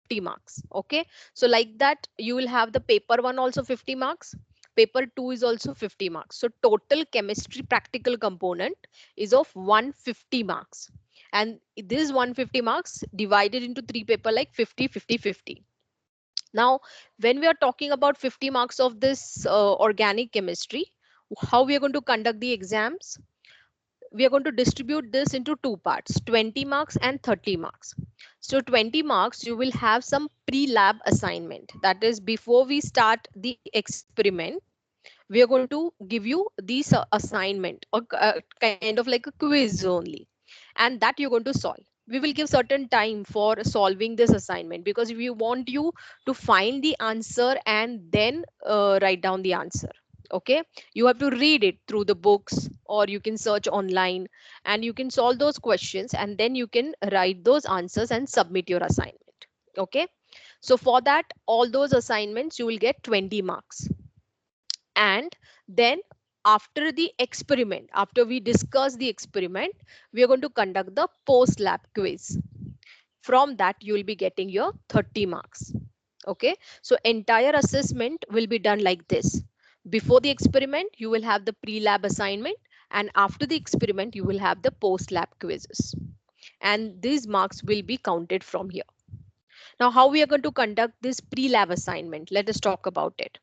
50 marks. Okay, so like that you will have the paper 1 also 50 marks, paper 2 is also 50 marks. So total chemistry practical component is of 150 marks, and this 150 marks divided into three paper like 50 50 50. Now when we are talking about 50 marks of this organic chemistry, how we are going to conduct the exams? We are going to distribute this into two parts, 20 marks and 30 marks. So 20 marks you will have some pre-lab assignment, that is before we start the experiment we are going to give you this assignment, or kind of like a quiz only, and that you're going to solve. We will give certain time for solving this assignment because we want you to find the answer and then write down the answer. Okay, you have to read it through the books or you can search online and you can solve those questions and then you can write those answers and submit your assignment. Okay, so for that all those assignments you will get 20 marks. And then after the experiment, after we discuss the experiment, we are going to conduct the post lab quiz. From that you will be getting your 30 marks. Okay, so entire assessment will be done like this: before the experiment you will have the pre lab assignment, and after the experiment you will have the post lab quizzes, and these marks will be counted from here. Now, how we are going to conduct this pre-lab assignment? Let us talk about it.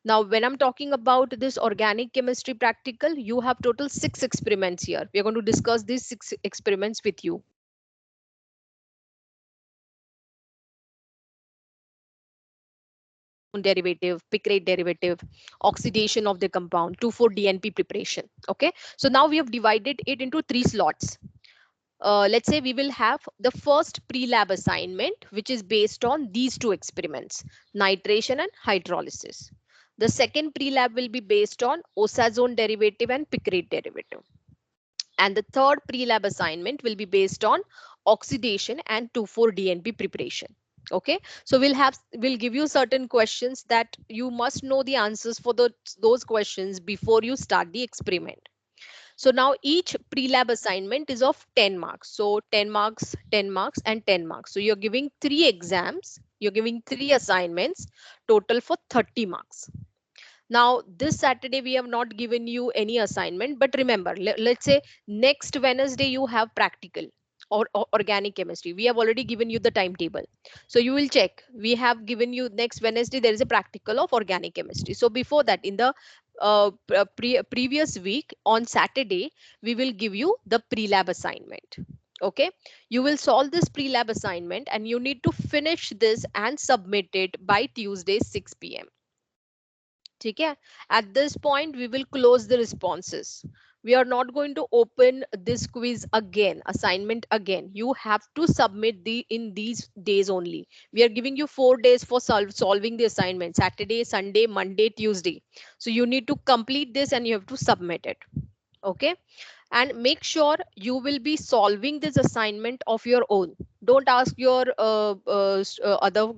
Now, when I'm talking about this organic chemistry practical, you have total 6 experiments here. We are going to discuss these 6 experiments with you. Derivative, picrate derivative, oxidation of the compound, 2,4-DNP preparation. Okay, so now we have divided it into 3 slots. Let's say we will have the first pre-lab assignment, which is based on these two experiments, nitration and hydrolysis. The second pre-lab will be based on osazone derivative and picrate derivative. And the third pre-lab assignment will be based on oxidation and 2,4-DNP preparation. Okay, so we'll give you certain questions that you must know the answers for those questions before you start the experiment. So now each pre-lab assignment is of 10 marks. So 10 marks, 10 marks and 10 marks. So you're giving 3 exams, you're giving 3 assignments, total for 30 marks. Now this Saturday we have not given you any assignment, but remember, let's say next Wednesday you have practical or organic chemistry. We have already given you the timetable. So you will check. We have given you next Wednesday there is a practical of organic chemistry. So before that, in the previous week on Saturday, we will give you the pre-lab assignment. Okay, you will solve this pre-lab assignment and you need to finish this and submit it by Tuesday 6 p.m. Okay, at this point we will close the responses. We are not going to open this quiz again, assignment again. You have to submit the in these days only. We are giving you 4 days for solving the assignment: Saturday, Sunday, Monday, Tuesday. So you need to complete this and you have to submit it. Okay, and make sure you will be solving this assignment of your own. Don't ask your other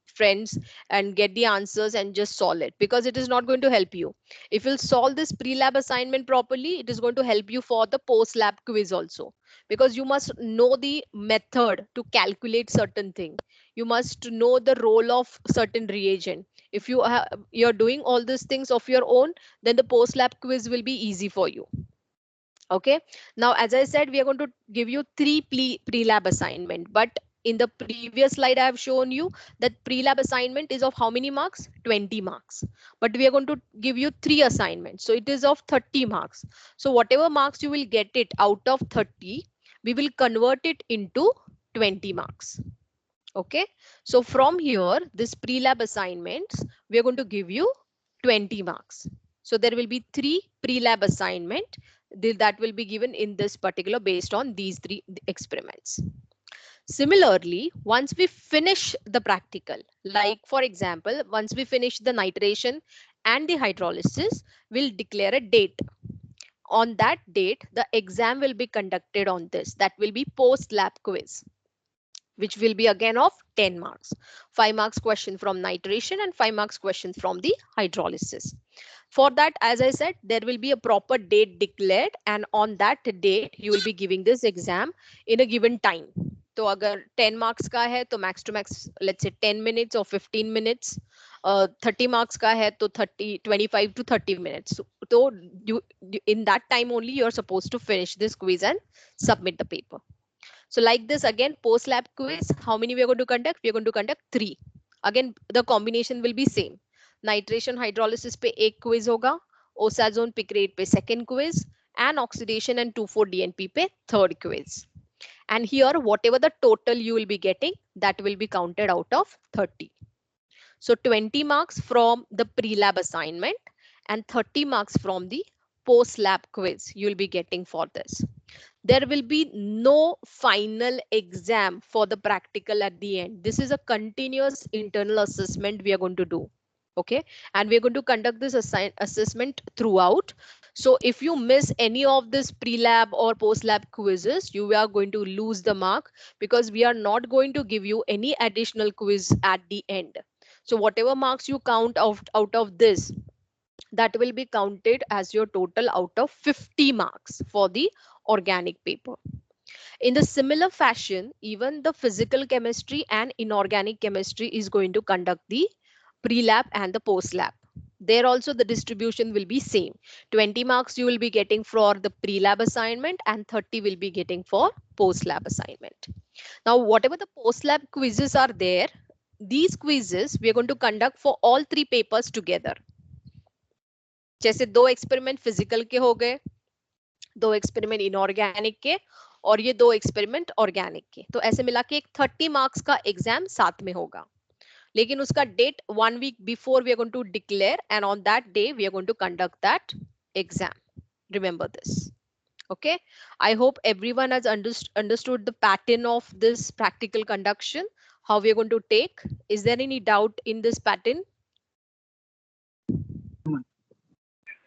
friends and get the answers and just solve it, because it is not going to help you. If you'll solve this pre-lab assignment properly, it is going to help you for the post-lab quiz also, because you must know the method to calculate certain thing. You must know the role of certain reagent. If you're doing all these things of your own, then the post-lab quiz will be easy for you. Okay, now as I said, we are going to give you 3 pre-lab assignment, but in the previous slide I have shown you that pre-lab assignment is of how many marks? 20 marks. But we are going to give you 3 assignments, so it is of 30 marks. So whatever marks you will get it out of 30, we will convert it into 20 marks. Okay, so from here, this pre-lab assignments, we are going to give you 20 marks. So there will be 3 pre-lab assignment that will be given in this particular based on these 3 experiments. Similarly, once we finish the practical, like for example, once we finish the nitration and the hydrolysis, we'll declare a date. On that date, the exam will be conducted on this. That will be post-lab quiz, which will be again of 10 marks. 5 marks question from nitration and 5 marks question from the hydrolysis. For that, as I said, there will be a proper date declared, and on that date, you will be giving this exam in a given time. तो अगर 10 marks का है तो max to max let's say 10 minutes और 15 minutes, 30 marks का है तो 25 to 30 minutes. तो in that time only you are supposed to finish this quiz and submit the paper. So like this again, post lab quiz, how many we are going to conduct? We are going to conduct 3. Again the combination will be same. Nitration hydrolysis पे एक quiz होगा, osazone picrate पे second quiz, and oxidation and 2,4-DNP पे third quiz. And here whatever the total you will be getting, that will be counted out of 30. So 20 marks from the pre-lab assignment and 30 marks from the post-lab quiz you will be getting for this. There will be no final exam for the practical at the end. This is a continuous internal assessment we are going to do. Okay, and we're going to conduct this assessment throughout. So if you miss any of this pre-lab or post-lab quizzes, you are going to lose the mark, because we are not going to give you any additional quiz at the end. So whatever marks you count out of this, that will be counted as your total out of 50 marks for the organic paper. In the similar fashion, even the physical chemistry and inorganic chemistry is going to conduct the pre-lab and the post-lab. There also the distribution will be same. 20 marks you will be getting for the pre-lab assignment and 30 will be getting for post-lab assignment. Now, whatever the post-lab quizzes are there, these quizzes we are going to conduct for all 3 papers together. जैसे 2 experiment physical के हो गए, 2 experiment inorganic के, और ये 2 experiment organic के, तो ऐसे मिला के एक 30 मार्क्स का एग्जाम साथ में होगा. लेकिन उसका date 1 week before we are going to declare, and on that day we are going to conduct that exam. Remember this. Okay, I hope everyone has understood the pattern of this practical conduction, how we are going to take. Is there any doubt in this pattern?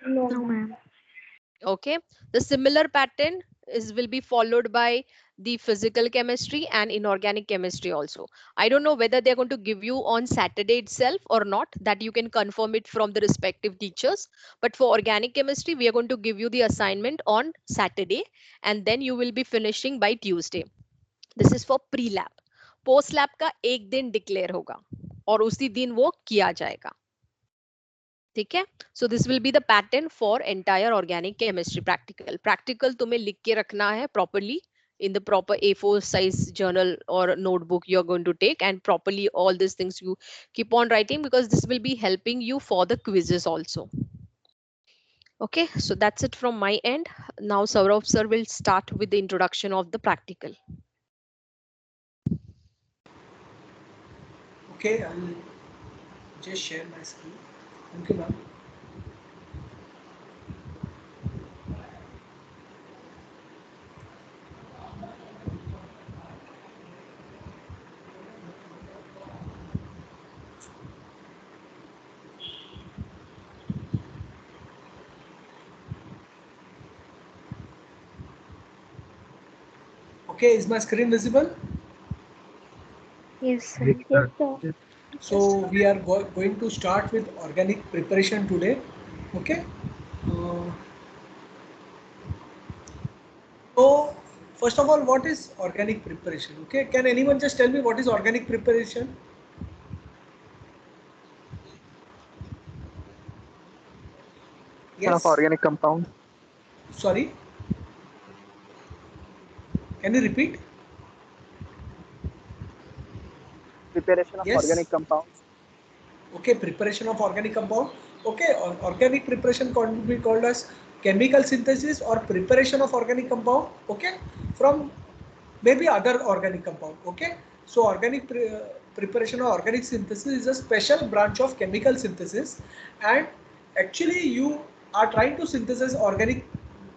No, ma'am. Okay, the similar pattern will be followed by the physical chemistry and inorganic chemistry also. I don't know whether they're going to give you on Saturday itself or not, that you can confirm it from the respective teachers. But for organic chemistry, we are going to give you the assignment on Saturday, and then you will be finishing by Tuesday. This is for pre-lab. Post-lab का एक दिन declare होगा और उसी दिन वो किया जाएगा. ठीक है, so this will be the pattern for entire organic chemistry practical. Practical तुम्हें लिख के रखना है properly in the proper A4 size journal or notebook you are going to take, and properly all these things you keep on writing, because this will be helping you for the quizzes also. Okay, so that's it from my end. Now Saurabh sir will start with the introduction of the practical. Okay, I'll just share my screen. Thank you, ma'am. Okay, is my screen visible? Yes, sir. Yes, sir. So we are going to start with organic preparation today. Okay. So first of all, what is organic preparation? Okay, can anyone just tell me what is organic preparation? Yes. Of organic compound. Sorry. Can you repeat? Preparation of Yes. organic compounds. Okay, preparation of organic compound. Okay, organic preparation can be called as chemical synthesis or preparation of organic compound. Okay, from maybe other organic compound. Okay, so organic preparation or organic synthesis is a special branch of chemical synthesis, and actually you are trying to synthesize organic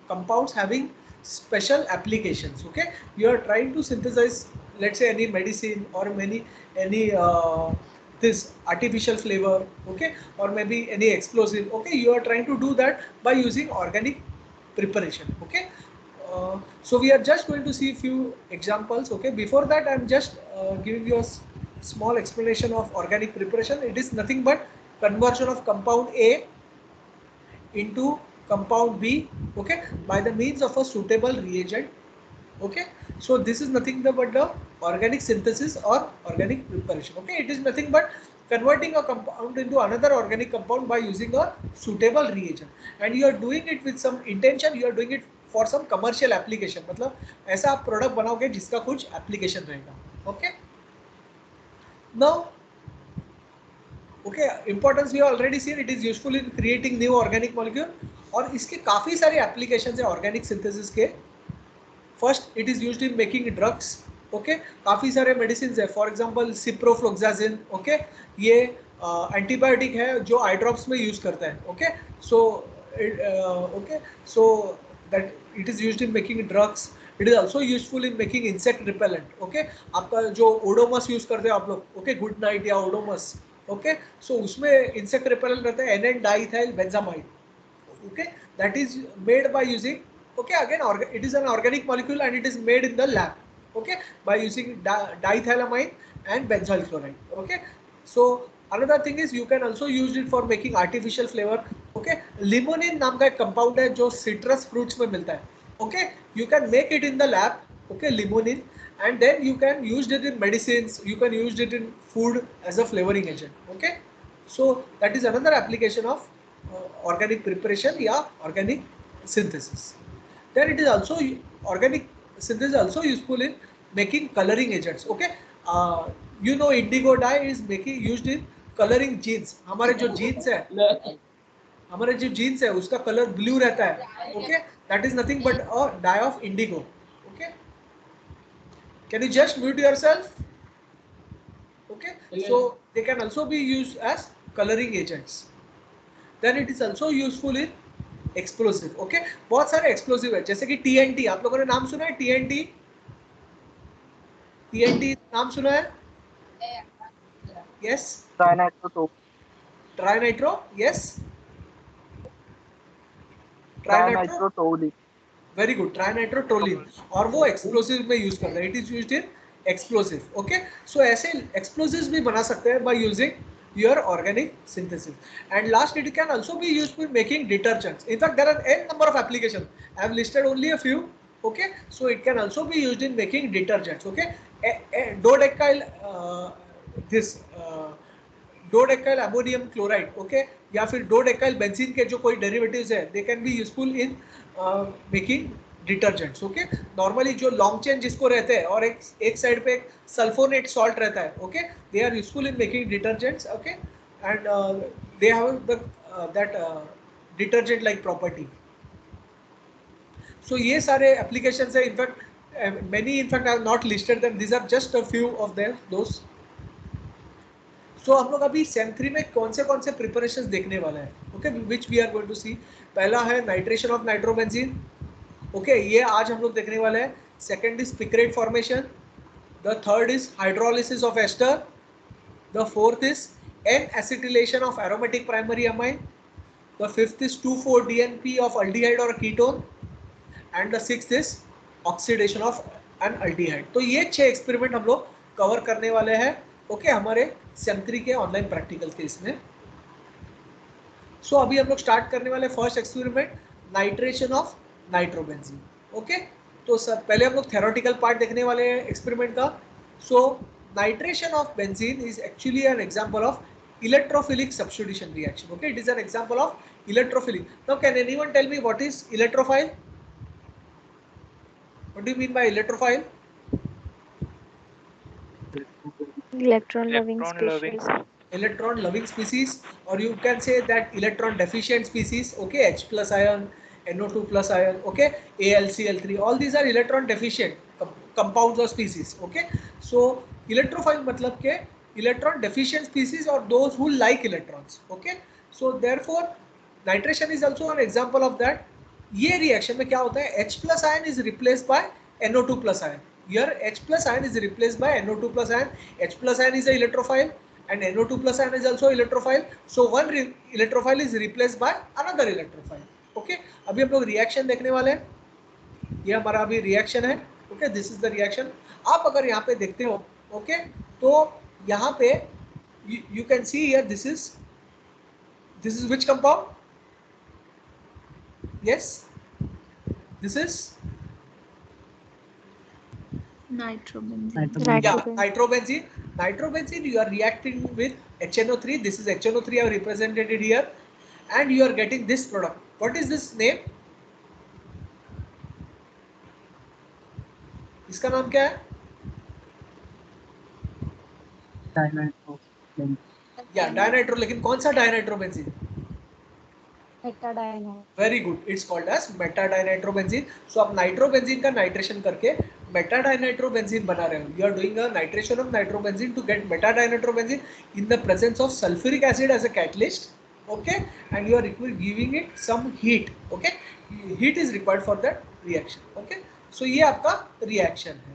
compounds having special applications. Okay, you are trying to synthesize, let's say, any medicine or any this artificial flavor, okay, or maybe any explosive. Okay, you are trying to do that by using organic preparation. Okay, so we are just going to see a few examples. Okay, before that I'm just giving you a small explanation of organic preparation. It is nothing but conversion of compound A into compound B, okay, by the means of a suitable reagent. Okay, so this is nothing but the organic synthesis or organic preparation. Okay, it is nothing but converting a compound into another organic compound by using a suitable reagent, and you are doing it with some intention. You are doing it for some commercial application. मतलब ऐसा आप product बनाओगे जिसका कुछ application रहेगा. Okay, now okay, importance we have already seen. It is useful in creating new organic molecule, और इसके काफी सारे applications है organic synthesis के. First, it is used in making drugs. Okay, काफी सारे medicines है. For example, ciprofloxacin. Okay, ये antibiotic है जो eye drops में use करता है. Okay, so okay, so that it is used in making drugs. It is also useful in making insect repellent. Okay, आपका जो Odomos use करते हैं आप लोग. Okay, good night या Odomos. Okay, so उसमें insect repellent रहता है N-diethyl benzamide. Okay, that is made by using, okay, again it is an organic molecule and it is made in the lab. Okay, by using diethylamine and benzoyl chloride. Okay, so another thing is you can also use it for making artificial flavor. Okay, limonene नाम का एक compound है जो citrus fruits में मिलता है. Okay, you can make it in the lab. Okay, limonene, and then you can use it in medicines. You can use it in food as a flavoring agent. Okay, so that is another application of organic preparation या organic synthesis. Then it is also organic synthesis also useful in making coloring agents. Okay, you know indigo dye is making used in coloring jeans. हमारे जो jeans है, हमारे जो jeans है उसका color blue रहता है. Okay, that is nothing but a dye of indigo. Okay, can you just mute yourself? Okay, so they can also be used as coloring agents. Then it is also useful in explosive. Okay, बहुत सारे explosive है जैसे कि TNT. आप लोगों ने नाम सुना है TNT? TNT नाम सुना है? Yes. Trinitro. Yes. Trinitrotoluene. Very good. Trinitrotoluene. और वो explosive में use करते हैं. It is used in explosive. Okay. So ऐसे explosives भी बना सकते हैं by using your organic synthesis. And last, it can also be used for making detergents. In fact, there are n number of applications. I have listed only a few. Okay, so it can also be used in making detergents. Okay, dodecyl dodecyl ammonium chloride. Okay, या फिर dodecyl benzene के जो कोई derivatives है, they can be useful in making detergents. Okay, normally जो long chain जिसको रहते हैं और एक साइड पे सल्फोनेट सॉल्ट रहता है. Okay, they are useful in making detergents. Okay, and they have that detergent like property. So ये सारे एप्लीकेशंस है. In fact many in fact I have not listed them. These are just a few of them those. So हम लोग अभी same 3 में कौन से preparations देखने वाला है. Okay, which we are going to see. पहला है नाइट्रेशन ऑफ नाइट्रोबेंजीन. ओके, ये आज हम लोग देखने वाले हैं. Second is picrate formation. The third is hydrolysis of ester. The fourth is an acetylation of aromatic primary amine. The fifth is 2,4-DNP of aldehyde और ketone. And the sixth is oxidation of an aldehyde. तो ये 6 experiment हम लोग cover करने वाले हैं. Okay, हमारे same 3 के ऑनलाइन प्रैक्टिकल के इसमें. सो अभी हम लोग स्टार्ट करने वाले first experiment, nitration of nitrobenzene. Okay, तो सर पहले हम लोग थ्योरेटिकल पार्ट देखने वाले हैं एक्सपेरिमेंट का. So nitration of benzene is actually an example of electrophilic substitution reaction. Okay, it is an example of electrophilic. Now can anyone tell me what is electrophile? What do you mean by electrophile? Electron loving species. Electron loving species, or you can say that electron deficient species. Okay, H plus ion, NO2 plus ion. Okay, AlCl3, all these are electron deficient compounds or species. Okay, so electrophile मतलब के electron deficient species or those who like electrons. Okay, so therefore nitration is also an example of that. ये reaction में क्या होता है? H plus ion is replaced by NO2 plus ion. Here H plus ion is replaced by NO2 plus ion. H plus ion is a electrophile and NO2 plus ion is also electrophile. So one electrophile is replaced by another electrophile. Okay, अभी हम लोग reaction देखने वाले हैं. ये हमारा अभी reaction है. Okay, this is the reaction. आप अगर यहाँ पे देखते हो, ओके, तो यहाँ पे you can see here this is which compound? Yes, this is Nitrobenzene. Nitrobenzene, you are reacting with HNO3. This is HNO3 I have represented it here, and you are getting this product. What is this name? इसका नाम क्या है? या dinitro, लेकिन कौन सा dinitrobenzene? Very good, it's called as metadinitrobenzene. So आप nitrobenzene का नाइट्रेशन करके मेटाडाइनाइट्रोबेंजीन बना रहे हो. You are doing a nitration of nitrobenzene to get metadinitrobenzene in the presence of sulphuric acid as a catalyst. Okay, and you are giving it some heat. Okay, heat is required for that reaction. Okay, so ये आपका reaction है.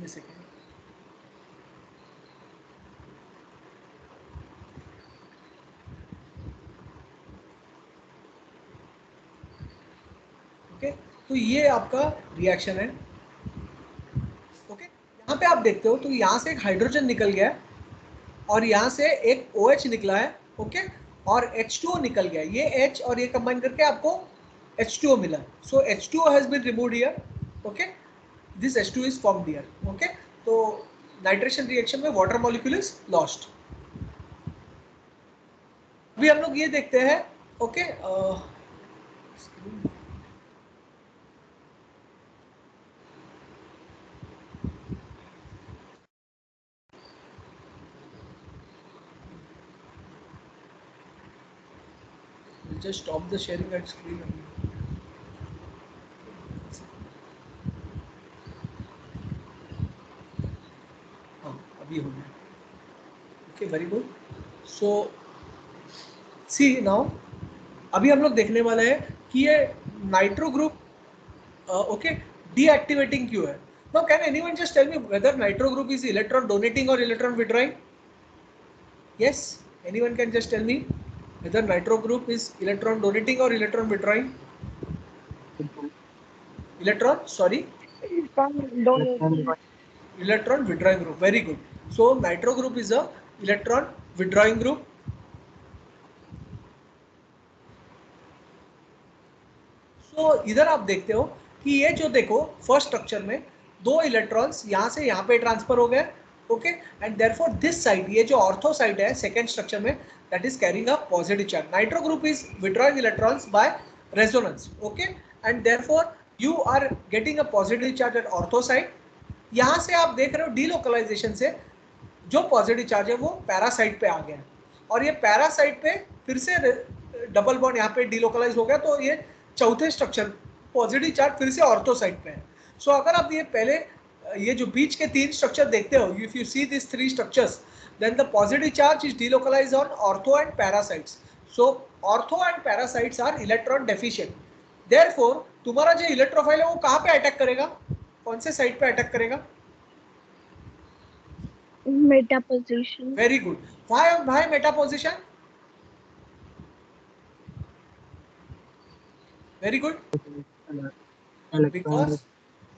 Second. Okay, तो ये आपका reaction है. Okay, यहाँ पे आप देखते हो तो यहाँ से एक हाइड्रोजन निकल गया और यहाँ से एक OH निकला है. ओके, और H2O निकल गया. ये H और ये कंबाइन करके आपको H2O मिला. So H2O has been removed here. Okay, this H2 is formed here. Okay, तो नाइट्रेशन रिएक्शन में वाटर मॉलिक्यूल इज लॉस्ट. अभी हम लोग ये देखते हैं. Okay, just stop the sharing at screen. अभी हो गया. Okay, very good. So see now, अभी हम लोग देखने वाले हैं कि ये नाइट्रो ग्रुप ओके डीएक्टिवेटिंग क्यों है. Now can anyone just tell me whether nitro group is electron donating और electron withdrawing? Yes, anyone can just tell me whether nitro group is electron donating or electron withdrawing? Electron withdrawing group. Very good. So nitro group is a electron withdrawing group. So इधर आप देखते हो कि ये जो देखो first structure में दो इलेक्ट्रॉन्स यहाँ से यहाँ पे ट्रांसफर हो गए. Okay, and therefore this side, ये जो ऑर्थो साइड है सेकेंड स्ट्रक्चर में, that is carrying a positive charge. Nitro group is withdrawing electrons by resonance. Okay, and therefore you are getting a positive charge at ortho side. यहाँ से आप देख रहे हो डीलोकलाइजेशन से जो पॉजिटिव चार्ज है वो पैरासाइट पे आ गया और ये पैरासाइट पे फिर से डबल बॉन्ड यहाँ पे डीलोकलाइज हो गया. तो ये चौथे स्ट्रक्चर पॉजिटिव चार्ज फिर से ऑर्थो साइड पे है. सो अगर आप ये पहले ये जो बीच के तीन स्ट्रक्चर देखते हो, if you see this three structures, then the positive charge is delocalized on ortho and parasites. So ortho and parasites are electron deficient. Therefore तुम्हारा जो इलेक्ट्रोफाइल है वो कहाँ पे अटैक करेगा? कौन से साइड पे अटैक करेगा? Meta position. Very good. why Meta position? Very good. because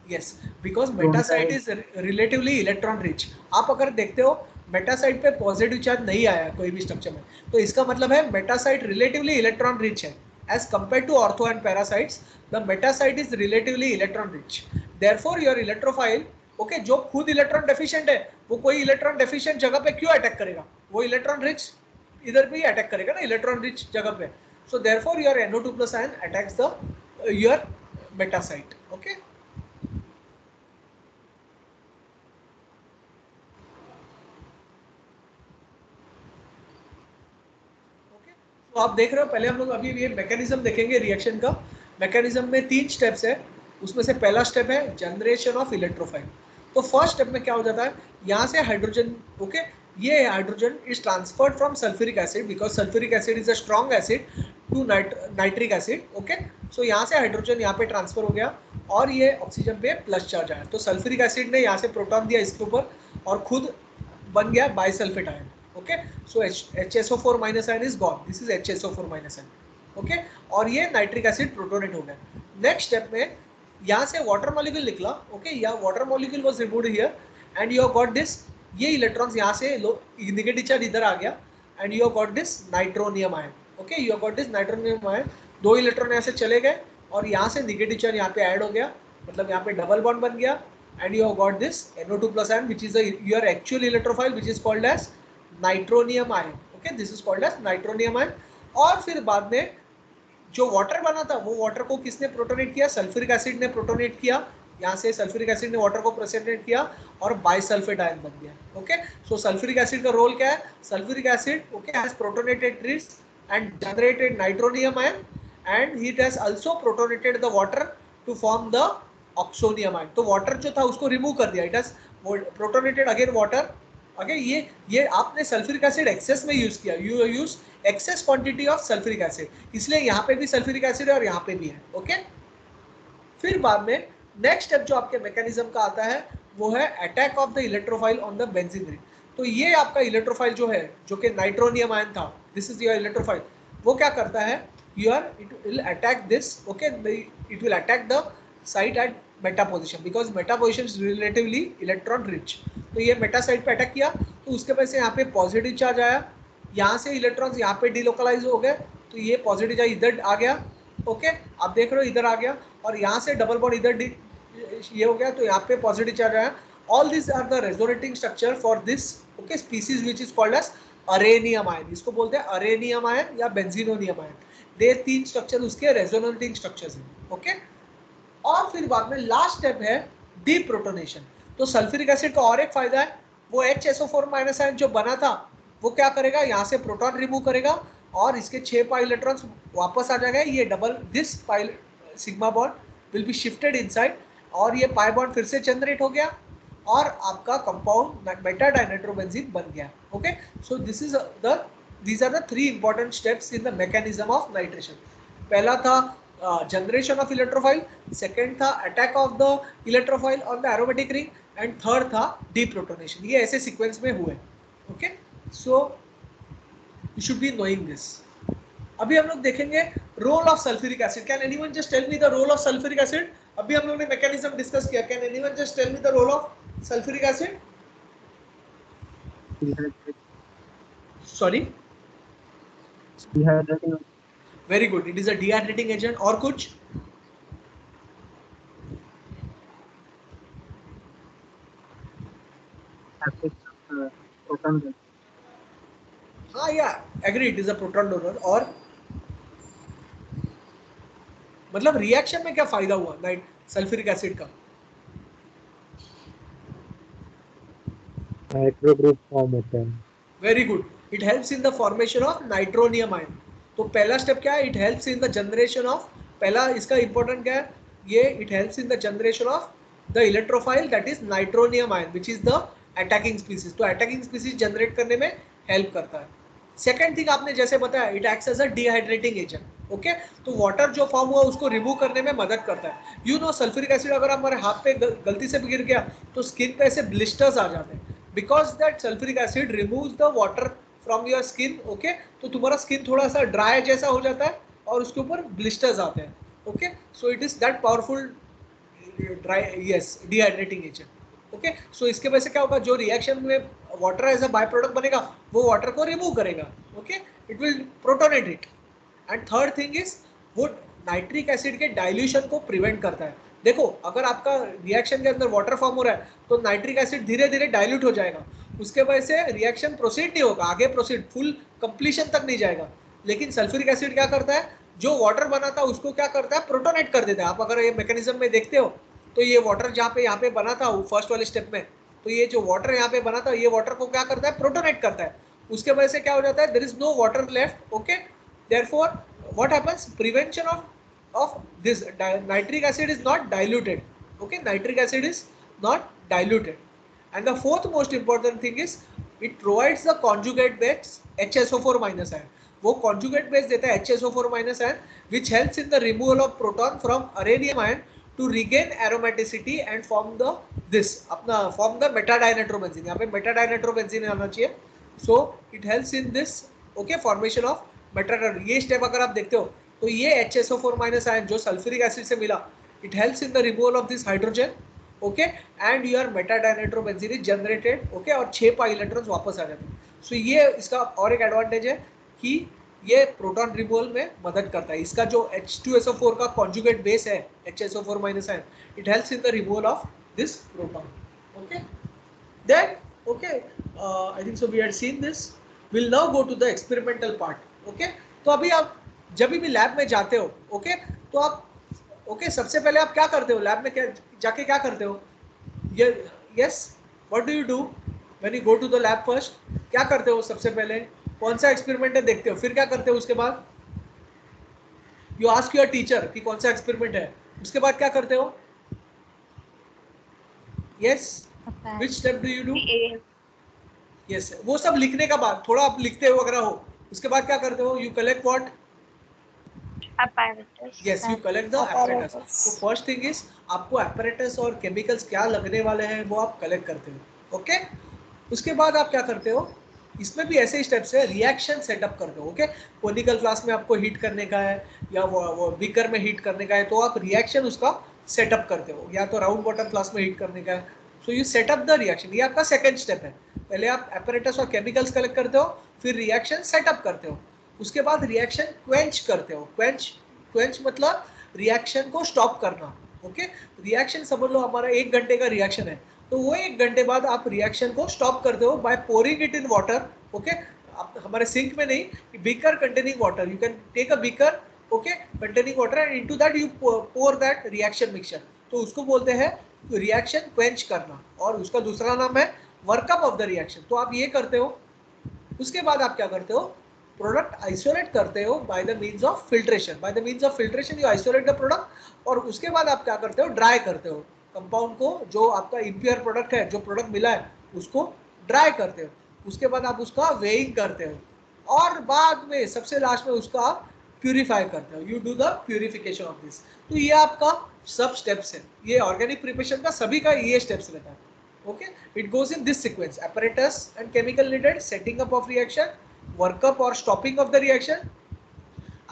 yes, because Meta side is relatively electron rich. आप अगर देखते हो मेटा साइड पे पॉजिटिव चार्ज नहीं आया कोई भी स्ट्रक्चर में, तो इसका मतलब है meta side relatively electron rich है as compare to ortho and para sites. The meta side is relatively electron rich. Therefore your electrophile okay जो खुद इलेक्ट्रॉन डेफिशिएंट है वो कोई इलेक्ट्रॉन डेफिशिएंट जगह पे क्यों अटैक करेगा? वो इलेक्ट्रॉन रिच इधर भी अटैक करेगा ना, इलेक्ट्रॉन रिच जगह पे. So therefore your NO2+ ion attacks the your Meta site. Okay, तो आप देख रहे हो. पहले हम लोग अभी ये मैकेनिज्म देखेंगे रिएक्शन का. मैकेनिज्म में 3 स्टेप्स है, उसमें से पहला स्टेप है जनरेशन ऑफ इलेक्ट्रोफाइल. तो फर्स्ट स्टेप में क्या हो जाता है, यहाँ से हाइड्रोजन ओके ये hydrogen is transferred from sulphuric acid because sulphuric acid is a strong acid to nitric acid. Okay, so यहाँ से हाइड्रोजन यहाँ पे ट्रांसफर हो गया और ये ऑक्सीजन पे प्लस चार्ज आया. तो सल्फ्यूरिक एसिड ने यहाँ से प्रोटॉन दिया इसके ऊपर और खुद बन गया bisulphate ion. Okay, so HSO4 minus ion is gone, this is HSO4 minus ion, okay, और ये नाइट्रिक एसिड प्रोटोनेट हो गया। नेक्स्ट स्टेप में यहाँ से वाटर मॉलिक्यूल निकला, ओके, या water molecule was removed here and you have got this, ये इलेक्ट्रॉन्स यहाँ से नेगेटिव चार्ज इधर आ गया and you have got this nitronium ion, okay, you have got this nitronium ion, 2 electron यहाँ से चले गए और यहाँ से नेगेटिव चार्ज यहाँ पे ऐड हो गया, मतलब यहाँ पे डबल बॉन्ड बन गया and you have got this NO2 plus ion which is your actual electrophile which is called as nitronium ion, okay, this is called as nitronium ion. और फिर बाद में जो वाटर बना था वो वाटर को किसने प्रोटोनेट किया, सल्फ्यूरिक एसिड ने प्रोटोनेट किया, यहाँ से सल्फ्यूरिक एसिड ने वाटर को प्रोटोनेट किया और बाइसल्फेट आयन बन गया, ओके। सो सल्फ्यूरिक एसिड का रोल क्या है, sulphuric acid, okay, has protonated trees and generated nitronium ion and it has also protonated the water to form the oxonium ion. तो water जो था उसको रिमूव कर दिया, it has protonated again water, okay, ये आपने सल्फ्यूरिक एसिड एक्सेस में use किया, you use access quantity of sulphuric acid, इसलिए यहाँ पे भी सल्फ्यूरिक एसिड है और यहाँ पे भी है, ओके। फिर बाद में नेक्स्ट स्टेप जो आपके मैकेनिज्म का आता है वो है attack of the electrophile on the benzene ring. तो ये आपका इलेक्ट्रोफाइल जो है, जो कि नाइट्रोनियम आयन था, दिस इज योर इलेक्ट्रोफाइल, वो क्या करता है, it will attack this, okay, it will attack the site at meta position because meta position is relatively electron rich. तो ये मेटा साइट पे अटैक किया तो उसके वजह से यहाँ पे पॉजिटिव चार्ज आया, यहाँ से इलेक्ट्रॉन्स यहाँ पे डिलोकलाइज हो गए, तो ये पॉजिटिव चार्ज इधर आ गया, ओके, आप देख रहे हो इधर आ गया, और यहाँ से डबल बॉन्ड इधर ये हो गया, तो यहाँ पे पॉजिटिव चार्ज आया। All this are the resonating structure for this, okay, species which is called as arenium ion, इसको बोलते हैं अरेनियम आयन या बेंजीनोनियम आयन। ये 3 स्ट्रक्चर उसके रेजोनेटिंग स्ट्रक्चर्स हैं, ओके। और फिर बाद में लास्ट स्टेप है डीप्रोटोनेशन। तो सल्फ्यूरिक एसिड का और एक फायदा है, वो HSO4 माइनस आयन जो बना था वो क्या करेगा, यहाँ से प्रोटॉन रिमूव करेगा और इसके 6 पाई इलेक्ट्रॉन्स वापस आ जाएगा, ये double this pi sigma bond will be shifted inside और ये पाई बॉन्ड फिर से जनरेट हो गया और आपका कंपाउंड मेटा डाइनाइट्रोबेंजीन बन गया, okay. So these are the 3 important steps in the mechanism of nitration। पहला था जनरेशन ऑफ इलेक्ट्रोफाइल, सेकेंड था attack of the electrophile on the aromatic ring and third था डीप्रोटोनेशन। ये ऐसे सीक्वेंस में हुए, okay. So you should be knowing this. अभी हम लोग देखेंगे role of sulphuric acid. Can anyone just tell me the role of sulphuric acid? अभी हम लोगों ने मैकेनिज्म डिस्कस किया, can anyone just tell me the role of sulphuric acid? Sorry, very good, it is a dehydrating agent. और कुछ? हाँ, yeah agree, it is a proton donor. और मतलब रिएक्शन में क्या फायदा हुआ नाइट सल्फ्यूरिक एसिड का? नाइट्रो ग्रुप फॉर्म होता है। Very good, it helps in the formation of nitronium ion. तो पहला स्टेप क्या है, it helps in the generation of, पहला इसका इंपॉर्टेंट क्या है, ये it helps in the generation of the electrophile that is nitronium ion which is the attacking species. तो अटैकिंग स्पीसीज जनरेट करने में हेल्प करता है। सेकंड थिंग आपने जैसे बताया, it acts as a dehydrating agent, okay. तो वाटर जो फॉर्म हुआ उसको रिमूव करने में मदद करता है। यू नो सल्फ्यूरिक एसिड अगर हमारे हाथ पे गलती से भी गिर गया तो स्किन पे ऐसे ब्लिस्टर्स आ जाते हैं because that sulphuric acid removes the water from your skin, okay. तो तुम्हारा स्किन थोड़ा सा ड्राई जैसा हो जाता है और उसके ऊपर ब्लिस्टर्स आते हैं, okay. So it is that powerful dry, yes, dehydrating agent, okay. So इसके वजह से क्या होगा, जो रिएक्शन में water as a by product बनेगा वो वाटर को रिमूव करेगा, okay, it will protonate it. And third thing is वो नाइट्रिक एसिड के डाइल्यूशन को प्रिवेंट करता है। देखो, अगर आपका रिएक्शन के अंदर वाटर फॉर्म हो रहा है तो नाइट्रिक एसिड धीरे धीरे डाइल्यूट हो जाएगा, उसके वजह से रिएक्शन प्रोसीड नहीं होगा, आगे प्रोसीड फुल कंप्लीशन तक नहीं जाएगा। लेकिन सल्फ्यूरिक एसिड क्या करता है, जो वाटर बना था उसको क्या करता है, प्रोटोनेट कर देता है। आप अगर ये मैकेनिज्म में देखते हो तो ये वाटर जहाँ पे यहाँ पे बना था फर्स्ट वाले स्टेप में, तो ये जो वाटर यहाँ पे बना था ये वाटर को क्या करता है, प्रोटोनेट करता है। उसके वजह से क्या हो जाता है, there is no water left, okay. Therefore what happens, prevention of this nitric acid is not diluted, okay, nitric acid is not diluted. And the fourth most important thing is it provides the conjugate base HSO4 minus ion। वो conjugate base देता है HSO4 minus ion which helps in the removal of proton from auranium ion to regain aromaticity and form the this अपना form the meta dinitrobenzene। यहाँ पे meta dinitrobenzene आना चाहिए, so it helps in this okay formation of meta dinitro. ये step अगर आप देखते हो तो ये HSO4 माइनस आयन जो सल्फ्यूरिक एसिड से मिला, it helps in the removal of this hydrogen okay and your meta dinitrobenzene is generated okay और 6 पाई इलेक्ट्रॉन्स वापस आ जाते हैं। सो ये इसका और एक एडवांटेज है कि ये प्रोटॉन रिमूवल में मदद करता है। इसका जो H2SO4 का कॉन्जुगेट बेस है HSO4 minus ion, it helps in the removal of this proton okay. Then okay I think so we had seen this. We'll now go to the experimental part okay। तो अभी आप जब भी lab में जाते हो okay तो आप ओके सबसे पहले आप क्या करते हो लैब में, क्या जाके क्या करते हो? Yes what do you do when you go to the lab first? क्या करते हो सबसे पहले? कौन सा एक्सपेरिमेंट है देखते हो, फिर क्या करते हो उसके बाद? यू आस्क योर टीचर कि कौन सा एक्सपेरिमेंट है, उसके बाद क्या करते हो? Yes which step do you do? yes वो सब लिखने का बाद थोड़ा आप लिखते हो अगर हो, उसके बाद क्या करते हो? you collect what? apparatus। yes you collect the apparatus। तो फर्स्ट थिंग इज आपको apparatus और केमिकल्स क्या लगने वाले हैं वो आप कलेक्ट करते हो ओके। उसके बाद आप क्या करते हो? इसमें भी ऐसे स्टेप्स है, रिएक्शन सेटअप करते हो ओके। कोनिकल फ्लास्क में आपको हीट करने का है या वो बीकर में हीट करने का है, तो आप रिएक्शन उसका सेटअप करते हो, या तो राउंड बॉटम फ्लास्क में हीट करने का है। So you setup the reaction, ये आपका सेकंड स्टेप है। पहले आप apparatus और केमिकल्स कलेक्ट करते हो, फिर रिएक्शन सेटअप करते हो, उसके बाद रिएक्शन क्वेंच करते हो। क्वेंच मतलब रिएक्शन को स्टॉप करना ओके। रिएक्शन समझ लो हमारा 1 घंटे का रिएक्शन है, तो वो 1 घंटे बाद आप रिएक्शन को स्टॉप करते हो by pouring it in water okay. हमारे सिंक में नहीं, beaker containing water, you can take a beaker okay containing water and into that you pour that reaction mixture, तो उसको बोलते हैं रिएक्शन क्वेंच करना, और उसका दूसरा नाम है वर्कअप ऑफ द रिएक्शन। तो आप ये करते हो, उसके बाद आप क्या करते हो? प्रोडक्ट आइसोलेट करते हो by the means of filtration. By the means of filtration you isolate the product, और उसके बाद आप क्या करते हो? ड्राई करते हो कंपाउंड को, जो आपका इम्प्योर प्रोडक्ट है, जो प्रोडक्ट मिला है उसको ड्राई करते हो। उसके बाद आप उसका वेइंग करते हो, और बाद में सबसे लास्ट में उसका आप प्यूरिफाई करते हो, you do the purification of this. तो ये आपका सब स्टेप्स है, ये ऑर्गेनिक प्रिपरेशन का सभी का ये स्टेप्स रहता है okay. It goes in this sequence: apparatus and chemical needed, setting up of reaction, workup or stopping of the reaction,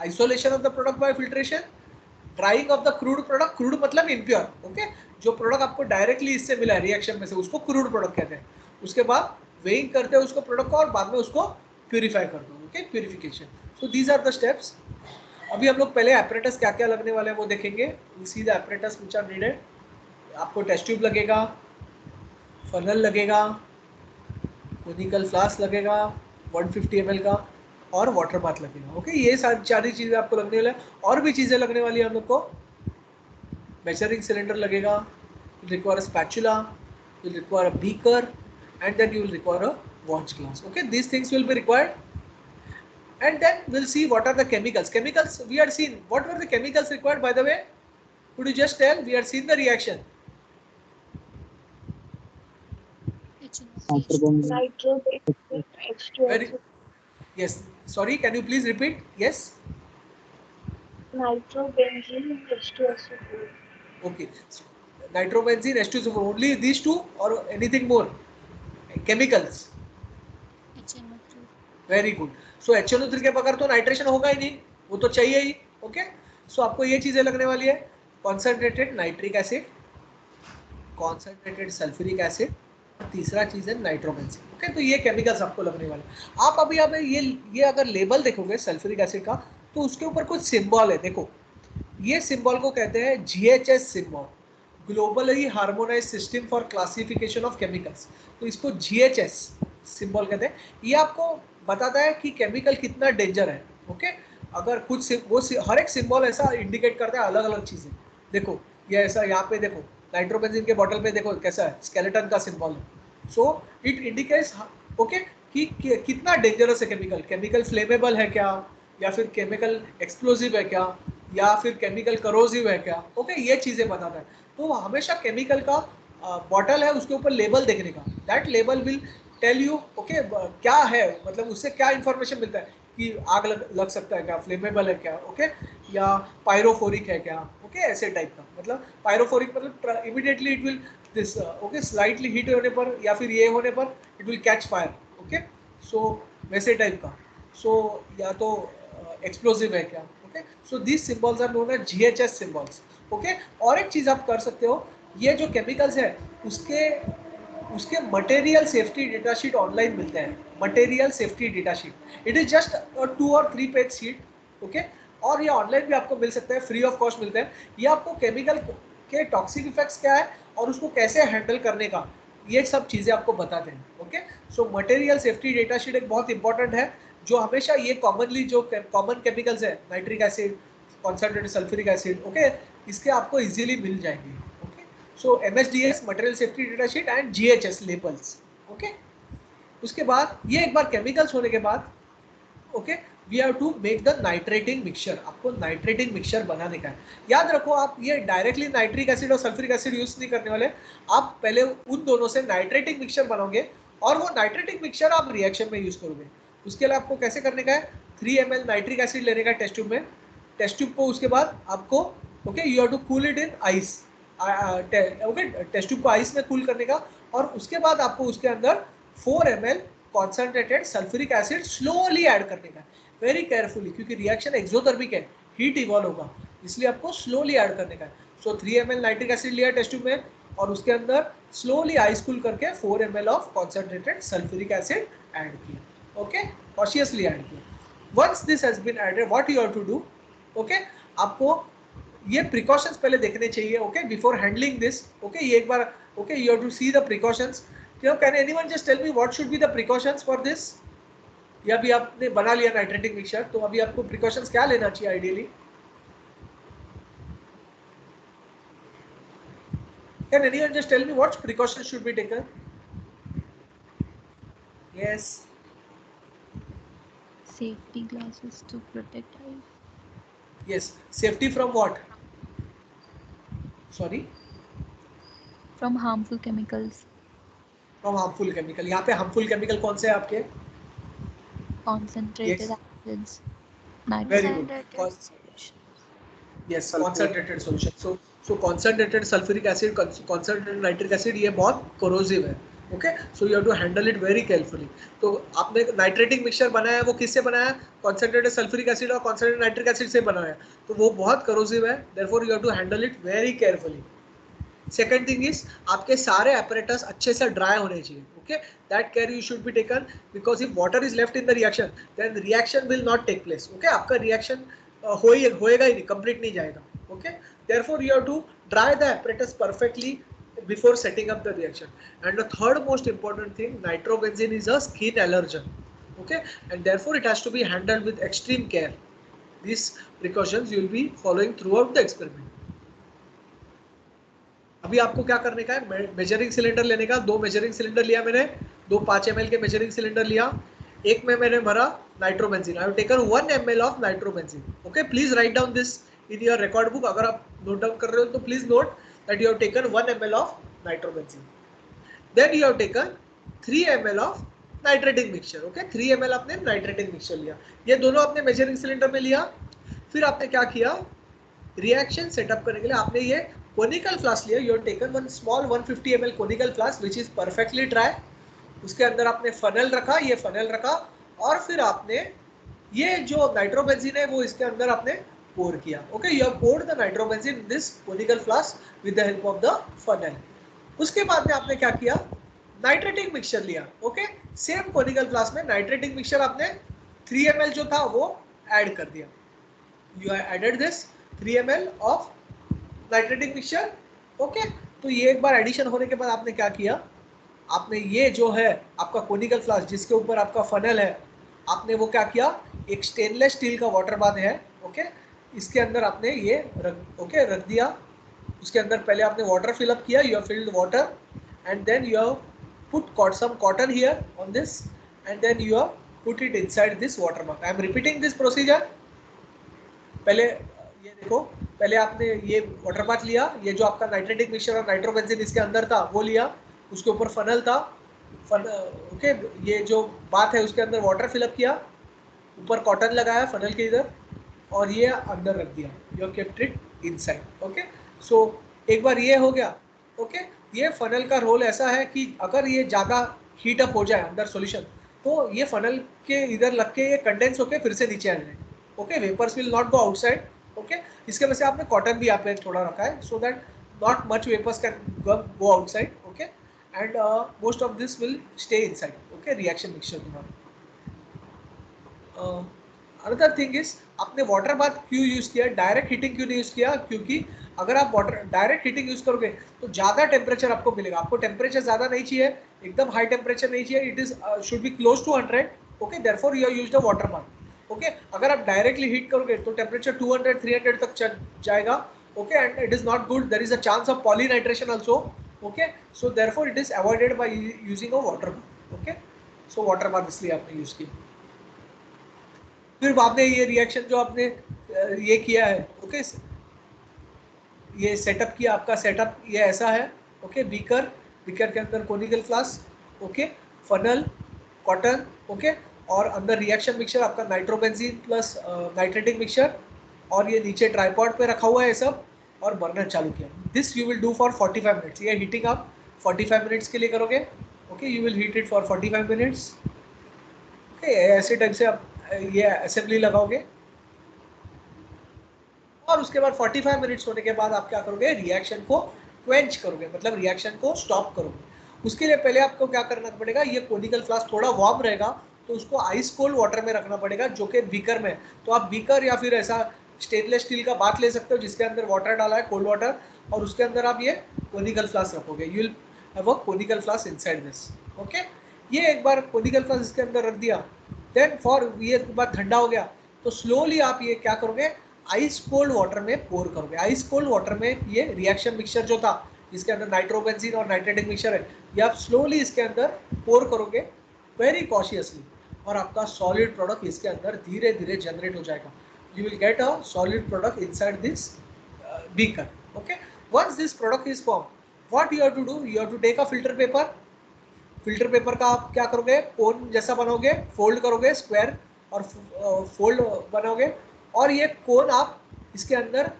isolation of the product by filtration, drying of the crude product, crude मतलब impure okay, जो product आपको directly इससे मिला है reaction में से, उसको crude product कहते हैं। उसके बाद वेइंग करते हो उसको प्रोडक्ट को, और बाद में उसको प्यूरिफाई करते हो okay, purification. So these are the steps. अभी हम लोग पहले apparatus क्या क्या लगने वाले हैं वो देखेंगे। We see the apparatus which are needed। आपको टेस्ट ट्यूब लगेगा, फनल लगेगा, कोनिकल फ्लास्क लगेगा 150 ml का, और वाटर बाथ लगेगा ओके। ये सारी चीजें आपको लगने वाला है। और भी चीजें लगने वाली है हम लोग को। मेजरिंग सिलेंडर लगेगा, you require a spatula, you require a beaker, and then you will require a watch glass okay। These things will be required, and then we'll see what are the chemicals we had seen. What were the chemicals required, by the way? Could you just tell? We had seen the reaction. Nitrobenzene Very H2SO4. yes, sorry, can you please repeat? Yes, Nitrobenzene H2SO4. okay, so, nitrobenzene H2SO4, only these two or anything more chemicals? Very good. So HNO3 के बगैर तो nitration होगा ही नहीं, वो तो चाहिए ही okay. सो आपको ये चीजें लगने वाली है: concentrated nitric acid, concentrated sulphuric acid, और तीसरा चीज है नाइट्रोबेंजीन ओके। तो ये केमिकल्स आपको लगने वाले। आप अभी ये अगर लेबल देखोगे सल्फ्यूरिक एसिड का, तो उसके ऊपर कुछ सिंबल है, देखो ये सिंबल को कहते हैं GHS symbol, globally harmonise system for classification of chemicals. तो इसको GHS सिंबल कहते हैं। ये आपको बताता है कि केमिकल कितना डेंजर है ओके। अगर कुछ वो हर एक सिंबल ऐसा इंडिकेट करता है अलग अलग चीजें। देखो ये ऐसा, यहाँ पे देखो नाइट्रोबेंजीन के बॉटल पे देखो कैसा है, स्केलेटन का सिंबल है। सो इट इंडिकेट्स ओके कि कितना डेंजरस है केमिकल। केमिकल फ्लेमेबल है क्या, या फिर केमिकल एक्सप्लोसिव है क्या, या फिर केमिकल करोसिव है क्या ओके। ये चीजें बताता है। तो हमेशा केमिकल का बॉटल है उसके ऊपर लेबल देखने का, that label will tell you okay क्या है, मतलब उससे क्या इंफॉर्मेशन मिलता है कि आग लग सकता है क्या, फ्लेमेबल है क्या ओके, या पायरोफोरिक है क्या ओके, ऐसे टाइप का। मतलब पायरोफोरिक मतलब immediately it will this okay, slightly heat होने पर या फिर ये होने पर it will catch fire okay. So वैसे टाइप का, सो या तो एक्सप्लोसिव है क्या, okay. So this symbols are known as GHS symbols, okay. और एक चीज आप कर सकते हो, ये जो केमिकल्स है उसके material safety data sheet online मिलते हैं, material safety data sheet. It is just 2 और 3 पेज शीट, ओके। और ये ऑनलाइन भी आपको मिल सकते हैं, फ्री ऑफ कॉस्ट मिलते हैं। ये आपको केमिकल के टॉक्सिक इफेक्ट्स क्या है और उसको कैसे हैंडल करने का, ये सब चीजें आपको बताते हैं, okay. So material safety data sheet एक बहुत इंपॉर्टेंट है, जो हमेशा ये कॉमनली जो कॉमन केमिकल्स है, nitric acid, concentrated sulphuric acid, okay, इसके आपको इजीली मिल जाएंगे, okay. So MSDS material safety data sheet and GHS labels, okay. उसके बाद ये एक बार केमिकल्स होने के बाद, okay, we have to make the nitrating mixture. आपको नाइट्रेटिंग मिक्सचर बनाने का है। याद रखो, आप ये डायरेक्टली नाइट्रिक एसिड और सल्फ्यूरिक एसिड यूज नहीं करने वाले, आप पहले उन दोनों से नाइट्रेटिंग मिक्सचर बनाओगे और वो नाइट्रेटिंग मिक्सचर आप रिएक्शन में यूज करोगे। उसके लिए आपको कैसे करने का है, 3 ml नाइट्रिक एसिड लेने का टेस्ट ट्यूब में। टेस्ट ट्यूब को उसके बाद आपको, okay, you have to cool it in ice, okay, test tube को आइस में कूल करने का। और उसके बाद आपको उसके अंदर 4 ml concentrated sulphuric acid slowly add करने का है, वेरी केयरफुली, क्योंकि रिएक्शन एक्सोथर्मिक है, हीट इवॉल्व होगा, इसलिए आपको स्लोली ऐड करने का है। सो 3 ml नाइट्रिक एसिड लिया टेस्ट ट्यूब में और उसके अंदर स्लोली आइस कूल करके 4 ml of concentrated sulphuric acid add किया, ओके, कॉशियसली ऐड किया। Once this has been added, what you have to do, okay, आपको ये प्रिकॉशंस पहले देखने चाहिए, okay, before handling this, okay. ये एक बार, okay, you have to see the precautions. Can anyone just tell me what should be the precautions for this? या अभी आपने बना लिया नाइट्रेटिक मिक्सचर, तो अभी आपको प्रिकॉशंस क्या लेना चाहिए ideally? Can anyone just tell me what precautions should be taken? Yes. Safety glasses to protect eyes. Yes. Safety from what? Sorry. From harmful chemicals. From harmful chemical. यहाँ पे harmful chemical कौन से हैं आपके? Concentrated Yes. acids. Very good. Nitrogen. Yes, concentrated solution. So concentrated sulfuric acid, concentrated nitric acid, ये बहुत corrosive है, okay? So you have to handle it very carefully. तो आपने नाइट्रेटिक मिक्सचर बनाया, वो किससे बनाया? concentrated sulfuric acid और concentrated nitric acid से बनाया, तो वो बहुत corrosive है, therefore you have to handle it very carefully. Second thing is, आपके सारे apparatus अच्छे से dry होने चाहिए, okay? That care you should be taken, because if water is left in the reaction, then reaction will not take place, okay? आपका reaction होएगा ही नहीं, complete नहीं जाएगा, okay? Therefore you have to dry the apparatus perfectly before setting up the reaction. And the third most important thing, nitrobenzene is a skin allergen, okay? And therefore it has to be handled with extreme care. These precautions you will be following throughout the experiment. अभी आपको क्या करने का है, measuring cylinder लेने का। 2 measuring cylinder लिया मैंने, 2 5 ml के मेजरिंग सिलेंडर लिया। एक में मैंने भरा nitrobenzene. I have taken 1 ml of nitrobenzene, okay. Please write down this in your record book. अगर आप नोट डाउन कर रहे हो तो please note that you have taken 1 ml of nitrobenzene. Then you have taken 3 ml of nitrating mixture, okay. 3 ml आपने नाइट्रेटिक mixture लिया, ये दोनों आपने मेजरिंग सिलेंडर में लिया। फिर आपने क्या किया, रिएक्शन सेटअप करने के लिए आपने ये कोनिकल फ्लास्क लिया। You have taken one small 150 ml conical flask which is perfectly dry. उसके अंदर आपने फनल रखा, ये फनल रखा, और फिर आपने ये जो नाइट्रोबेंजीन है वो इसके अंदर आपने पोर किया, okay. You have poured the nitrobenzene in this conical flask with the help of the funnel. उसके बाद में आपने क्या किया, नाइट्रेटिक मिक्सचर लिया, ओके। सेम कोनिकल फ्लास्क में नाइट्रेटिक मिक्सचर आपने 3 ml जो था वो ऐड कर दिया। You have added this 3 ml of nitrating mixture, okay. तो ये एक बार एडिशन होने के बाद आपने क्या किया, आपने ये जो है आपका कोनिकल फ्लास्क जिसके ऊपर आपका फनल है, आपने वो क्या किया, एक स्टेनलेस स्टील का वाटर बाथ है, ओके। इसके अंदर आपने ये रख दिया। उसके अंदर पहले आपने वाटर फिल अप किया, you have filled water and then you have put some cotton here on this and then you have put it inside this water bath. I am repeating this procedure. पहले ये देखो, पहले आपने ये water bath लिया, ये जो आपका नाइट्रेटिक मिक्सचर और नाइट्रोबेंजीन इसके अंदर था वो लिया, उसके ऊपर फनल था, ओके। ये जो बात है उसके अंदर वाटर फिलअप किया, ऊपर कॉटन लगाया फनल के इधर, और ये अंदर रख दिया। You have kept it inside, okay. So एक बार ये हो गया, ओके। ये फनल का रोल ऐसा है कि अगर ये ज़्यादा हीट अप हो जाए अंदर सॉल्यूशन, तो ये फनल के इधर लग के ये कंडेंस होके फिर से नीचे आ जाएंगे. Okay, vapours will not go outside. Okay, इसके वजह से आपने कॉटन भी यहाँ पे थोड़ा रखा है, so that not much vapours can go outside. Okay, and most of this will stay inside. Okay, reaction mixture तुम्हारा. अनदर थिंग इज, आपने वाटर बाथ क्यों यूज किया, डायरेक्ट हीटिंग क्यों नहीं यूज किया? क्योंकि अगर आप वाटर डायरेक्ट हीटिंग यूज करोगे तो ज्यादा टेम्परेचर आपको मिलेगा. आपको टेम्परेचर ज्यादा नहीं चाहिए, एकदम हाई टेम्परेचर नहीं चाहिए. It is should be close to 100. Okay, therefore you used a water bath. Okay, अगर आप डायरेक्टली हीट करोगे तो टेम्परेचर 200 300 तक चल जाएगा. Okay, and it is not good. There is a chance of polynitration also. Okay, so therefore it is avoided by using a water bath. Okay, so water bath इसलिए आपने use किया. फिर आपने ये रिएक्शन जो आपने ये किया है, ओके, ये सेटअप किया, आपका सेटअप ये ऐसा है. ओके, बीकर के अंदर conical flask. Okay, funnel, cotton. Okay, और अंदर रिएक्शन मिक्सचर आपका नाइट्रोबेंजीन प्लस नाइट्रेटिक मिक्सचर, और ये नीचे ट्राइपॉड पे रखा हुआ है सब, और बर्नर चालू किया. This you will do for 45 minutes. ये हीटिंग आप 45 मिनट्स के लिए करोगे. Okay, you will heat it for 45 minutes. Okay, ऐसे टाइप से आप ये असेंबली लगाओगे, और उसके बाद 45 मिनट्स होने के बाद आप क्या करोगे, रिएक्शन को क्वेंच करोगे, मतलब रिएक्शन को स्टॉप करोगे. उसके लिए पहले आपको क्या करना पड़ेगा, ये कोनिकल फ्लास्क थोड़ा वार्म रहेगा तो उसको आइस कोल्ड वाटर में रखना पड़ेगा, जो कि बीकर में. तो आप बीकर या फिर ऐसा स्टेनलेस स्टील का बात ले सकते हो जिसके अंदर वाटर डाला है, कोल्ड वाटर, और उसके अंदर आप ये कोनिकल फ्लास्क रखोगे. You will have a conical flask inside this. Okay, ये एक बार कोनिकल फ्लास्क इसके अंदर रख दिया, देन फॉर ये बाद ठंडा हो गया तो स्लोली आप ये क्या करोगे, आइस कोल्ड वाटर में पोर करोगे. आइस कोल्ड वाटर में ये रिएक्शन मिक्सचर जो था जिसके अंदर नाइट्रोबेंजीन और नाइट्रेटिक मिक्सचर है, ये आप स्लोली इसके अंदर पोर करोगे वेरी कॉशियसली, और आपका सॉलिड प्रोडक्ट इसके अंदर धीरे धीरे जनरेट हो जाएगा. You will get a solid product inside this beaker. Okay, once this product is form, what you have to do, you have to take a filter paper. Filter paper का आप क्या करोगे, कोन जैसा बनाओगे, फोल्ड करोगे square, और fold बनाओगे, और ये कोन आप इसके अंदर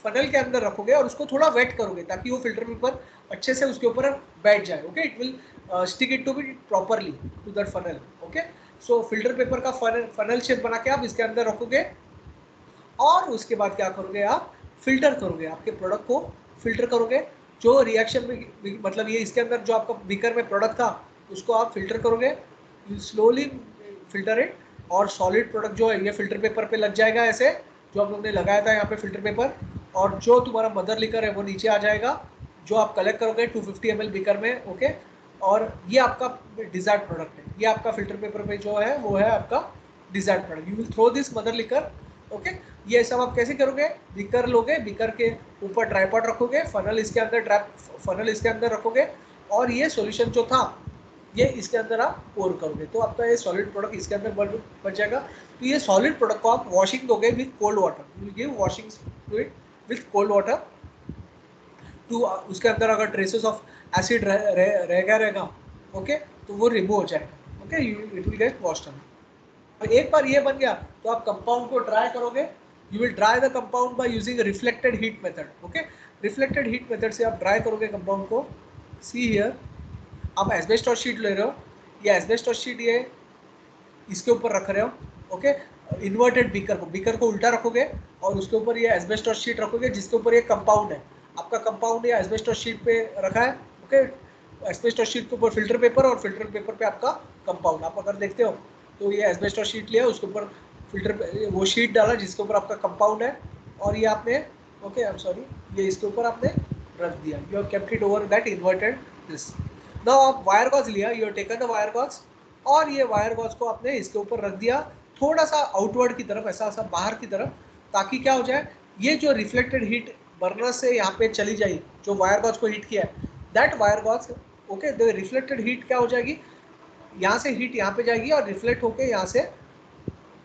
फनल के अंदर रखोगे और उसको थोड़ा वेट करोगे ताकि वो फिल्टर पेपर अच्छे से उसके ऊपर बैठ जाए. Okay, it will stick it to be properly to that funnel. Okay, so filter paper का फनल शेप बना के आप इसके अंदर रखोगे, और उसके बाद क्या करोगे, आप फिल्टर करोगे, आपके प्रोडक्ट को फिल्टर करोगे. जो रिएक्शन में मतलब ये इसके अंदर जो आपका बीकर में प्रोडक्ट था उसको आप फिल्टर करोगे, स्लोली फिल्टर इट, और सॉलिड प्रोडक्ट जो है ये फिल्टर पेपर पे लग जाएगा ऐसे, जो आप लोगों ने लगाया था यहाँ पे फिल्टर पेपर, और जो तुम्हारा मदर लिकर है वो नीचे आ जाएगा, जो आप कलेक्ट करोगे 250 ml बीकर में. ओके, और ये आपका डिजायर्ड प्रोडक्ट है, ये आपका फिल्टर पेपर पे जो है वो है आपका desired product. You will throw this mother liquor. Okay, ये सब आप कैसे करोगे, बीकर लोगे, बीकर के ऊपर ट्राइपॉड रखोगे, फनल इसके अंदर रखोगे, और ये सॉल्यूशन जो था ये इसके अंदर आप पोर करोगे, तो आपका ये सॉलिड प्रोडक्ट इसके अंदर बच जाएगा. तो ये सॉलिड प्रोडक्ट को आप वॉशिंग दोगे with cold water. You will give washing fluid with cold water too, उसके अंदर अगर ट्रेसेस ऑफ एसिड रहेगा, ओके, तो वो रिमूव हो जाएगा. Okay, it will get washed out. एक बार ये बन गया तो आप कंपाउंड को ड्राई करोगे. You will dry the compound bye using reflected heat method. Okay, reflected heat method से आप ड्राई करोगे कंपाउंड को. सी हियर, आप एस्बेस्टॉस शीट ले रहे हो, ये एस्बेस्टॉस शीट ये इसके ऊपर रख रहे हो. ओके, इन्वर्टेड बीकर को उल्टा रखोगे और उसके ऊपर ये एस्बेस्टॉस शीट रखोगे जिसके ऊपर ये कंपाउंड है. आपका कंपाउंड ये एस्बेस्टॉस शीट पे रखा है. ओके, एस्बेस्टॉस शीट के ऊपर फिल्टर पेपर और फिल्टर पेपर पे आपका कंपाउंड. आप अगर देखते हो तो ये एस्बेस्टॉस शीट लिया, उसके ऊपर फिल्टर वो शीट डाला जिसके ऊपर आपका कंपाउंड है, और ये आपने ओके आई एम सॉरी ये इसके ऊपर आपने रख दिया. You have kept it over that inverted this. Now आप वायर गॉज लिया, you have taken the wire gauze, और ये वायर गॉज को आपने इसके ऊपर रख दिया थोड़ा सा आउटवर्ड की तरफ, ऐसा बाहर की तरफ, ताकि क्या हो जाए, ये जो रिफ्लेक्टेड हीट बर्नर से यहाँ पे चली जाए, जो वायर गॉज को हीट किया है, that wire gauze okay, the reflected heat क्या हो जाएगी, यहाँ से हीट यहाँ पे जाएगी और रिफ्लेक्ट होके यहाँ से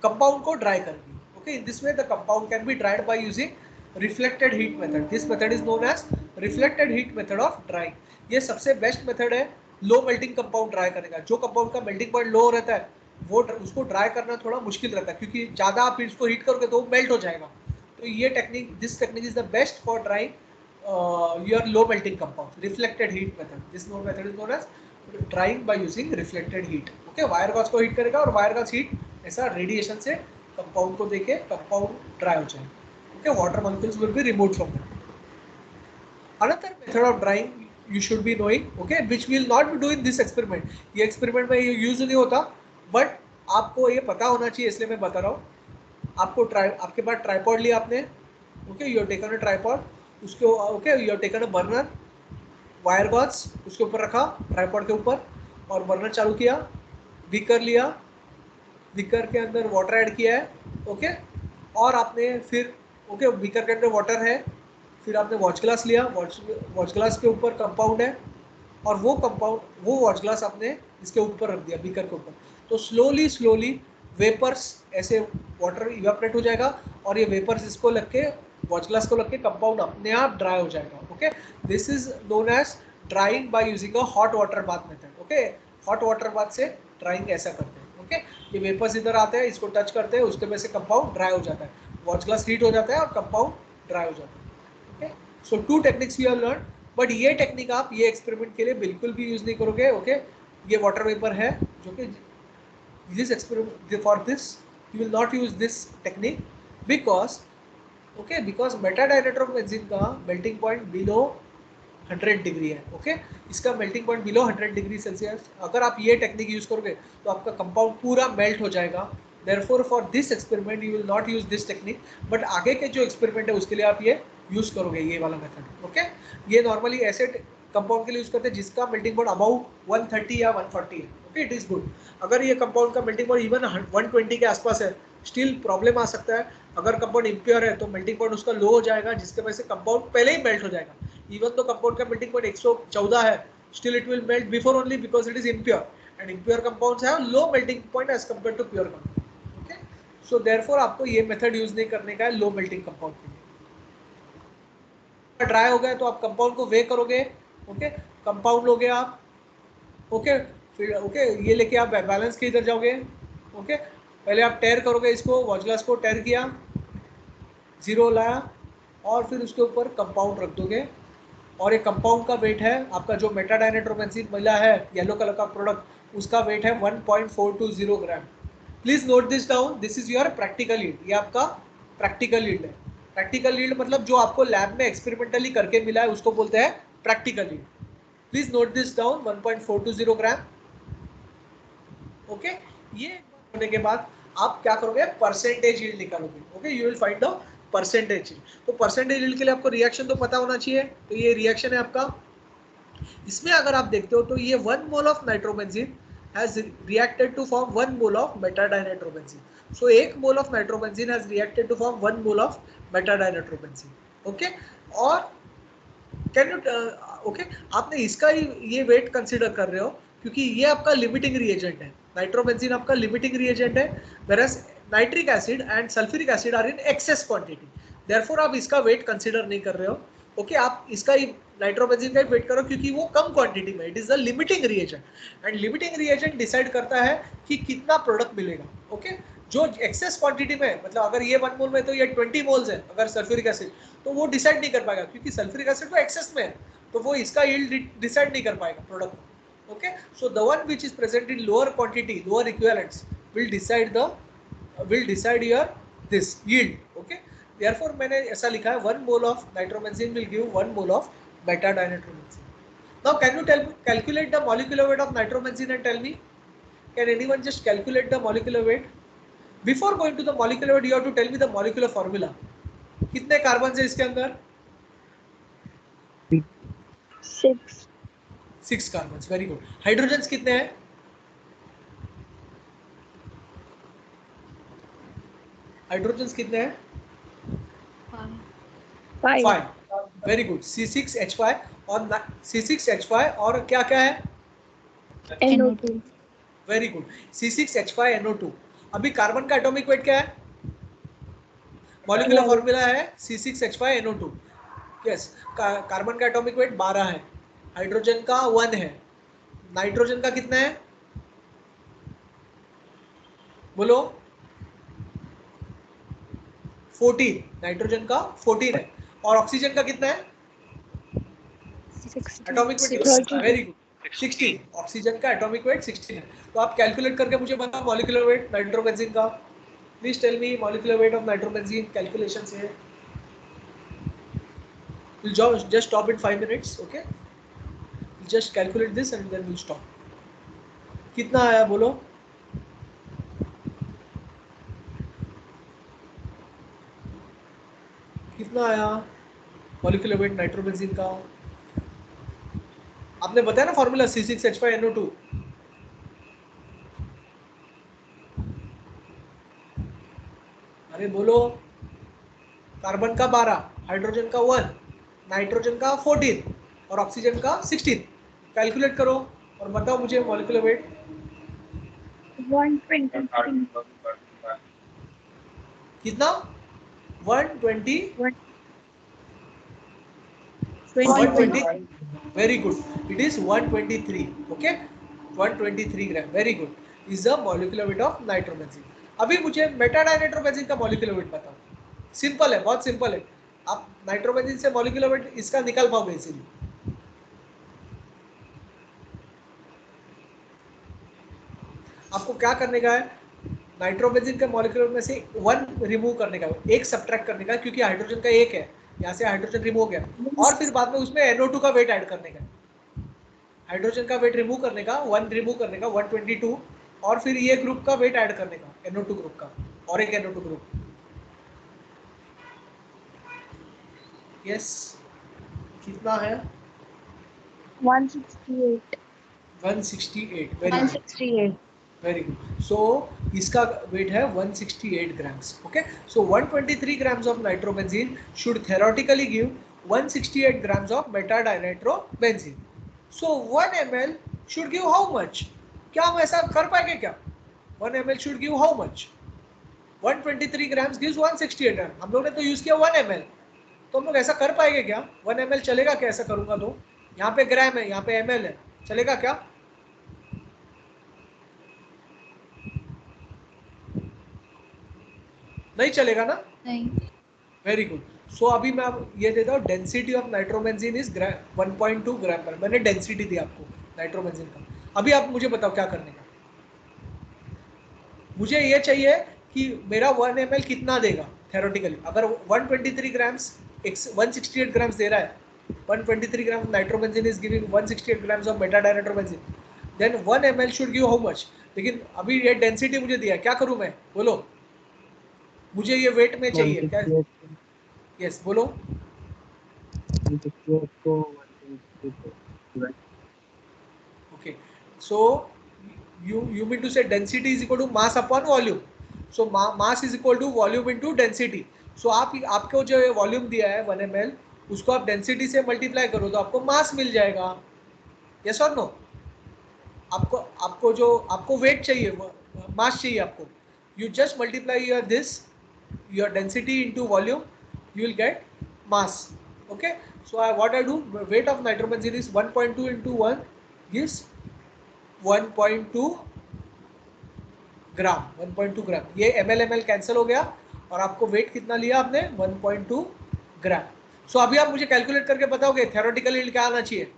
कंपाउंड को ड्राई करेगी. Okay, in this way the compound can be dried by using reflected heat method. This method is known as reflected heat method of drying. ये सबसे बेस्ट मेथड है लो मेल्टिंग कंपाउंड ड्राई करने का. जो compound का melting point लो रहता है वो उसको ड्राई करना थोड़ा मुश्किल रहता है, क्योंकि ज़्यादा आप इसको हीट करोगे तो वो मेल्ट हो जाएगा. तो ये technique, this technique is the best for drawing your low melting compound. Reflected heat method. This method is known as drying by using reflected heat. Okay, wire gauze को हीट करेगा और वायर गॉज हीट ऐसा radiation से compound को देके compound dry हो जाएगा। Okay, water molecules will be removed from that. Another method of drying you should be knowing, okay, which will not be doing this experiment. ये experiment में ये use नहीं होता, बट आपको ये पता होना चाहिए, इसलिए मैं बता रहा हूँ। आपको आपके पास ट्राइपॉड लिया आपने, okay, you have taken a tripod, उसके okay you have taken a burner, wire gauze उसके ऊपर रखा ट्राइपॉड के ऊपर और बर्नर चालू किया, बीकर लिया, बीकर के अंदर वाटर ऐड किया है, ओके, और आपने फिर ओके बीकर के अंदर वाटर है, फिर आपने वॉच ग्लास लिया, वॉच ग्लास के ऊपर कंपाउंड है और वो कंपाउंड वो वॉच ग्लास आपने इसके ऊपर रख दिया बीकर के ऊपर, तो स्लोली वेपर्स ऐसे वाटर इवेपोरेट हो जाएगा और ये वेपर्स इसको लग के वॉच ग्लास को लग के कंपाउंड अपने आप ड्राई हो जाएगा। Okay, this is known as drying by using a hot water bath method. Okay, hot water bath से ड्राइंग ऐसा करते हैं। ओके, ये वेपर्स इधर आते हैं, इसको टच करते हैं, उसके वजह से कंपाउंड ड्राई हो जाता है, वॉच ग्लास हीट हो जाता है और कंपाउंड ड्राई हो जाता है। So two techniques we have learn, but ये टेक्निक आप ये एक्सपेरिमेंट के लिए बिल्कुल भी यूज नहीं करोगे। ओके, ये वाटर वेपर है जो कि this experiment for this you will not use this technique because okay because meta dinitrobenzene का मेल्टिंग पॉइंट बिलो 100 डिग्री है। ओके, इसका melting point below 100 degree Celsius. अगर आप ये टेक्निक यूज करोगे तो आपका कंपाउंड पूरा मेल्ट हो जाएगा। Therefore, for this experiment you will not use this technique, but आगे के जो एक्सपेरिमेंट है उसके लिए आप ये यूज करोगे ये वाला मेथड। ओके, ये नॉर्मली ऐसे कंपाउंड के लिए यूज करते हैं जिसका मेल्टिंग पॉइंट अबाउ 130 या 140 है। Okay, it is good. अगर ये कंपाउंड का मेल्टिंग पॉइंट इवन 120 के आसपास है, स्टिल प्रॉब्लम आ सकता है। अगर कंपाउंड इम्प्योर है तो मेल्टिंग पॉइंट उसका लो हो जाएगा, जिसके वजह से कंपाउंड पहले ही मेल्ट हो जाएगा। इवन तो कंपाउंड का मेल्टिंग पॉइंट 114 है, still it will melt before only because it is impure, and impure compounds have low melting point as compare to pure compound. So therefore आपको ये मेथड यूज नहीं करने का है लो मेल्टिंग कंपाउंड के लिए। Dry हो गया तो आप कंपाउंड को वे करोगे। ओके, कंपाउंड लोगे आप, ओके, फिर ओके ये लेके आप बैलेंस के इधर जाओगे। ओके, पहले आप टेयर करोगे इसको, वॉच ग्लास को टेयर किया, जीरो लाया और फिर उसके ऊपर कंपाउंड रख दोगे और ये कंपाउंड का वेट है आपका जो मेटाडाइनाइट्रोबेंजीन मिला है येलो कलर का प्रोडक्ट, उसका वेट है 1.420 gram. Please note this down, this is your practical yield. ये आपका प्रैक्टिकल यील्ड है। प्रैक्टिकल यील्ड मतलब जो आपको लैब में एक्सपेरिमेंटली करके मिला है उसको बोलते हैं practical yield. Please note this down, 1.420 gram. Okay, ये होने के बाद आप क्या करोगे, परसेंटेज यील्ड निकालोगे। Okay, you will find the percentage yield. तो परसेंटेज यील्ड के लिए आपको रिएक्शन तो पता होना चाहिए। तो ये रिएक्शन है आपका, इसमें अगर आप देखते हो तो ये 1 mole of nitrobenzene has reacted to form 1 mole of beta-dinitrobenzene. So 1 mole of nitrobenzene has reacted to form 1 mole of beta-dinitrobenzene. Okay, और कैन यू ओके आपने इसका ही ये वेट कंसीडर कर रहे हो क्योंकि ये आपका लिमिटिंग रिएजेंट है। नाइट्रोबेंजीन आपका लिमिटिंग रिएजेंट है, whereas nitric acid and sulphuric acid are in excess quantity. Therefore आप इसका वेट कंसीडर नहीं कर रहे हो। ओके, आप इसका ही नाइट्रोबेंजीन का वेट करो क्योंकि वो कम क्वांटिटी में, it is the limiting reagent and limiting reagent decide करता है कि कितना प्रोडक्ट मिलेगा। ओके, जो एक्सेस क्वांटिटी में मतलब अगर ये 1 मोल में तो ये 20 मोल्स है अगर सल्फ्यूरिक एसिड, तो वो डिसाइड नहीं कर पाएगा क्योंकि सल्फ्यूरिक एसिड तो एक्सेस में है, तो वो इसका यील्ड डिसाइड नहीं कर पाएगा product. Okay, so the one which is present in lower quantity, lower equivalents will decide your this yield. Okay, therefore मैंने ऐसा लिखा है 1 mole of nitrobenzene will give 1 mole of beta-dinitrobenzene. Now can you calculate the molecular weight of nitrobenzene and tell me? Can anyone just calculate the molecular weight? Before going to the molecular weight, you have to tell me the molecular formula. कितने carbon है इसके अंदर? 6 carbon. Very good. Hydrogen कितने हैं? Hydrogen कितने हैं? 5। Very good. C6H5 और C6H5 और क्या क्या है? NO2. Very good, C6H5NO2। अभी कार्बन का एटॉमिक वेट क्या है? मॉलिक्यूलर फॉर्मूला है C6H5NO2। यस, कार्बन का एटॉमिक वेट 12 है, हाइड्रोजन का 1 है, नाइट्रोजन का कितना है बोलो? 14। नाइट्रोजन का 14 है और ऑक्सीजन का कितना है? Atomic weight. Very good, 16, oxygen का एटॉमिक वेट 16 है। तो आप कैलकुलेट करके मुझे बताओ मॉलिक्यूलर वेट नाइट्रोबेंजीन का। Please tell me molecular weight of nitrobenzene calculation से। We'll just stop in 5 minutes, okay? We'll just calculate this and then we'll stop. कितना आया बोलो? कितना आया मॉलिक्यूलर वेट नाइट्रोबेंजीन का? आपने बताया ना फॉर्मूला C6H5NO2। अरे बोलो। कार्बन का 12, हाइड्रोजन का 1, नाइट्रोजन का 14 और ऑक्सीजन का 16। कैलकुलेट करो और बताओ मुझे मॉलिक्यूलर वेट। 123. कितना? 120 120. very good, it is 123, okay? 123 gram, very good is the molecular weight of nitrobenzene। अभी मुझे मेटाडाइनाइट्रोबेंजीन का मॉलिक्यूलर वेट बताओ। सिंपल है, बहुत सिंपल है। आप नाइट्रोबेंजीन से मॉलिक्यूलर वेट इसका निकाल पाओगे इजीली। आपको क्या करने का है, नाइट्रोबेंजीन के मॉलिक्यूलर में से 1 रिमूव करने का, एक सब्ट्रैक्ट करने का, क्योंकि हाइड्रोजन का 1 है, यहाँ से हाइड्रोजन रिमूव हो गया, और फिर बाद में उसमें NO2 का वेट ऐड करने का। हाइड्रोजन का वेट रिमूव करने का, 1 रिमूव करने का 122, और फिर ये ग्रुप का वेट ऐड करने का, NO2 ग्रुप का, और एक NO2 ग्रुप। यस, कितना है? 168. 168, वेरी गुड। सो इसका वेट है 168 grams, okay? So 123 grams of nitrobenzene should theoretically give 168 grams of metadinitrobenzene. So 1 ml should give how much? क्या हम ऐसा कर पाएंगे क्या? 1 ml should give how much? 123 grams gives 168 grams। हम लोग ने तो यूज किया 1 ml, तो हम लोग ऐसा कर पाएंगे क्या? 1 ml चलेगा क्या? ऐसा करूंगा तो यहाँ पे ग्राम है, यहाँ पे ml है, चलेगा क्या? नहीं चलेगा ना? नहीं। Very good. सो अभी मैं ये देता हूँ, डेंसिटी ऑफ नाइट्रोबेंजीन इज 1.2 ग्राम पर। मैंने डेंसिटी दी आपको नाइट्रोबेंजीन का। अभी आप मुझे बताओ क्या करने का। मुझे ये चाहिए कि मेरा 1 ml कितना देगा थ्योरेटिकली। अगर 123 ग्राम्स 168 ग्राम्स दे रहा है, 123 gram nitrobenzene is giving 168 grams of meta dinitrobenzene, then 1 ml should give how much? लेकिन अभी ये डेंसिटी मुझे दिया, क्या करूं मैं? बोलो, मुझे ये वेट में चाहिए क्या? यस, बोलो। Okay, so you mean to say density is equal to mass upon volume. So mass is equal to volume into density. So आपको जो वॉल्यूम दिया है 1 ml, उसको आप डेंसिटी से मल्टीप्लाई करो तो आपको मास मिल जाएगा। यस और नो? आपको वेट चाहिए, मास चाहिए आपको। You just multiply your density into volume, you will get mass, okay? So what I do, weight of nitrobenzene is 1.2 into 1 gives 1.2 ग्राम। 1.2 ग्राम, ये ml कैंसिल हो गया और आपको वेट कितना लिया आपने? 1.2 ग्राम। सो अभी आप मुझे कैलकुलेट करके बताओगे थ्योरेटिकल यील्ड क्या आना चाहिए?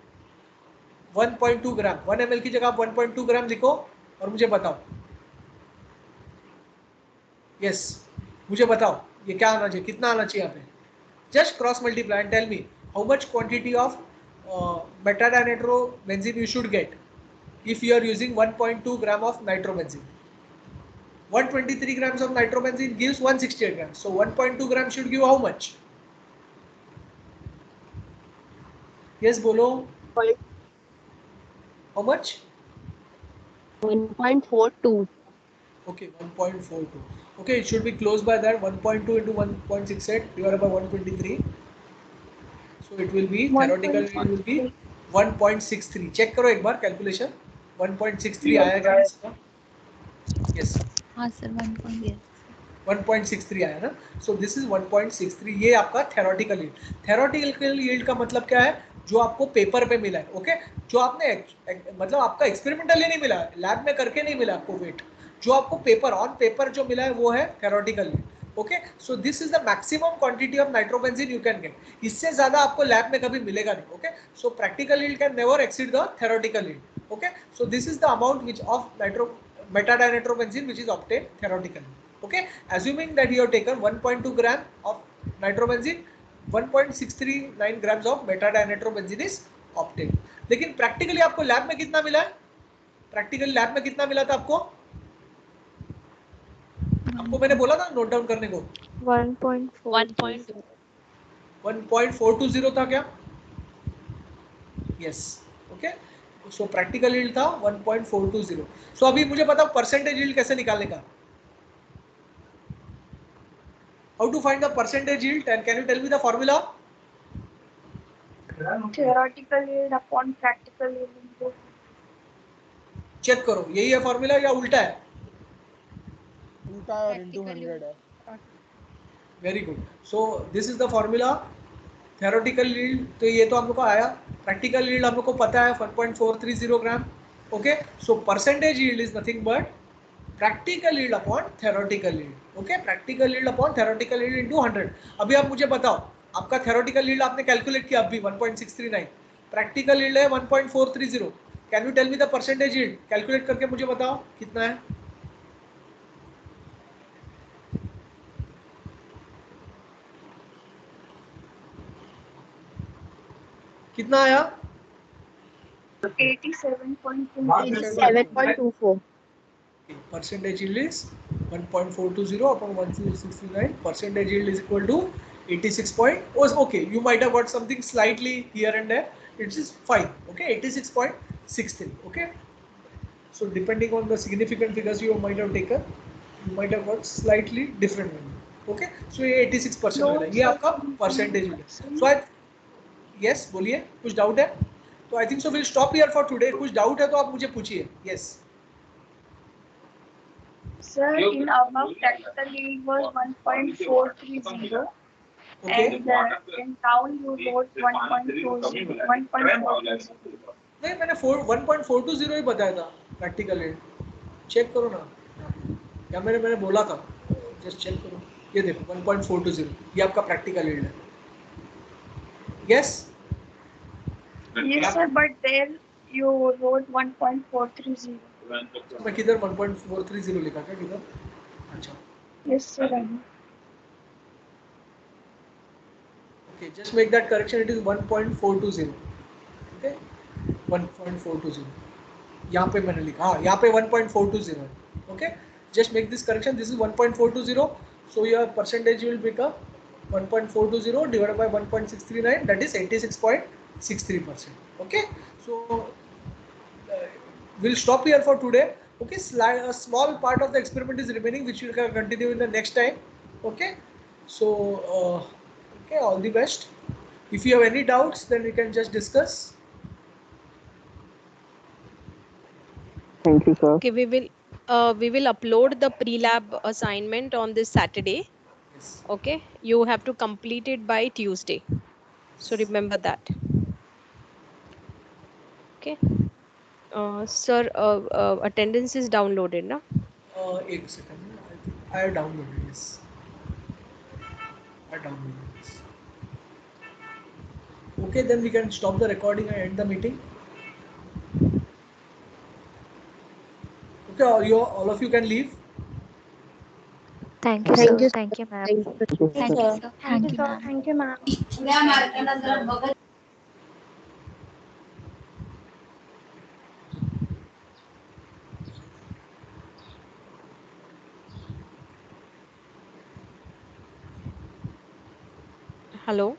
1.2 ग्राम। 1 ml की जगह आप 1.2 ग्राम लिखो और मुझे बताओ। यस, मुझे बताओ ये क्या आना चाहिए, कितना आना चाहिए यहाँ पे? Just cross multiply and tell me how much quantity of metadinitrobenzene you should get if you are using 1.2 gram of nitrobenzene. 123 grams of nitrobenzene gives 168 grams. So 1.2 grams should give how much? Yes, bolo. How much? 1.42. Okay, 1.42. Okay, it should be close by that. 1.2 into 1.68 divided by 123. So it will be theoretical. It will be 1.63. Check करो एक बार calculation. 1.63 आया क्या इसका? Yes. हाँ sir 1.63 आया ना? So this is 1.63. ये आपका theoretical yield. Theoretical yield का मतलब क्या है? जो आपको पेपर पे मिला है, ओके? जो आपने मतलब आपका एक्सपेरिमेंटली नहीं मिला, लैब में करके नहीं मिला आपको वेट, जो आपको पेपर ऑन पेपर जो मिला है वो है theoretical yield. Okay, so this is the maximum quantity of nitrobenzene you can get. इससे ज्यादा आपको लैब में कभी मिलेगा नहीं. Okay, so practical yield can never exceed the theoretical yield. Okay, so this is the amount which of metadienitrobenzene which is obtained theoretically. Okay, assuming that you have taken 1.2 gram of nitrobenzene, 1.639 grams of metadienitrobenzene is obtained. लेकिन practically आपको lab में कितना मिला है? Practical lab में कितना मिला था आपको? आपको मैंने बोला था नोट डाउन करने को. 1.420 था क्या? यस. ओके, सो प्रैक्टिकल यील्ड था 1.420. सो अभी मुझे बताओ परसेंटेज यील्ड कैसे निकालने का? How to find the percentage yield and can you tell me the formula? Theoretical yield upon practical yield. Check करो, यही है फॉर्मूला या उल्टा है? उल्टा और इनटू 100 है. Very good. So this is the formula. Theoretical yield तो ये तो हम लोग को आया. प्रैक्टिकल यील्ड हम लोग को पता है 1.430 gram. Okay, so percentage yield is nothing but practical yield upon theoretical yield. Okay, practical yield upon theoretical yield into 100. अभी आप मुझे बताओ, आपका थ्योरेटिकल यील्ड आपने कैलकुलेट किया अभी 1.639, प्रैक्टिकल यील्ड है 1.430. Can you tell me the percentage yield? Calculate करके मुझे बताओ कितना है. कितना आया? 87.24. Percentage yield is 1.420 upon 1.639. Percentage yield is equal to 86. Okay, you might have got something slightly here and there. It is fine. Okay, 86.63. Okay, so depending on the significant figures you might have taken, you might have got slightly different value. Okay, so ये 86% है. ये आपका percentage yield है. So yes, बोलिए, कुछ doubt है? तो I think so will stop here for today. कुछ डाउट है तो आप मुझे पूछिए. Yes. Sir, in above practical yield was 1.430. Okay. And in down you wrote 1.40. 1.430. नहीं, मैंने 1.420 ही बताया था प्रैक्टिकल यील्ड. चेक करो ना, या मैंने बोला था, जस्ट चेक करो. ये देखो 1.420, ये आपका प्रैक्टिकल यील्ड है. Yes. Yes, sir, but there you wrote 1.430. मैं किधर 1.430 लिखा क्या किधर? अच्छा. Yes, sir. Okay, just make that correction. It is 1.420. Okay, 1.420. यहाँ पे मैंने लिखा, हाँ यहाँ पे 1.420 है. Okay, just make this correction. This is 1.420. So your percentage will become 1.420 divided by 1.639. That is 86.63%. Okay, so we'll stop here for today. Okay, a small part of the experiment is remaining, which we will continue in the next time. Okay, so okay, all the best. If you have any doubts, then we can just discuss. Thank you, sir. Okay, we will upload the pre-lab assignment on this Saturday. Yes. Okay, you have to complete it by Tuesday, so remember that. Okay, sir, attendance is downloaded, na? एक second. I think I have downloaded this. I downloaded this. Okay, then we can stop the recording and end the meeting. Okay, all of you can leave. Thank you, sir. Thank you, ma'am. Thank you, sir. Thank you, sir. Thank you, ma'am. Thank you, ma'am. Hello,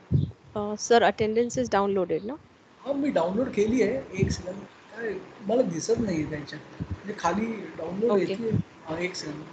sir, attendance is downloaded, na? हाँ, मी download केली आहे. एक second. काय मला दिसत नाही त्याच्यात, म्हणजे खाली डाउनलोड Okay. येते. हाँ, एक सेकंड.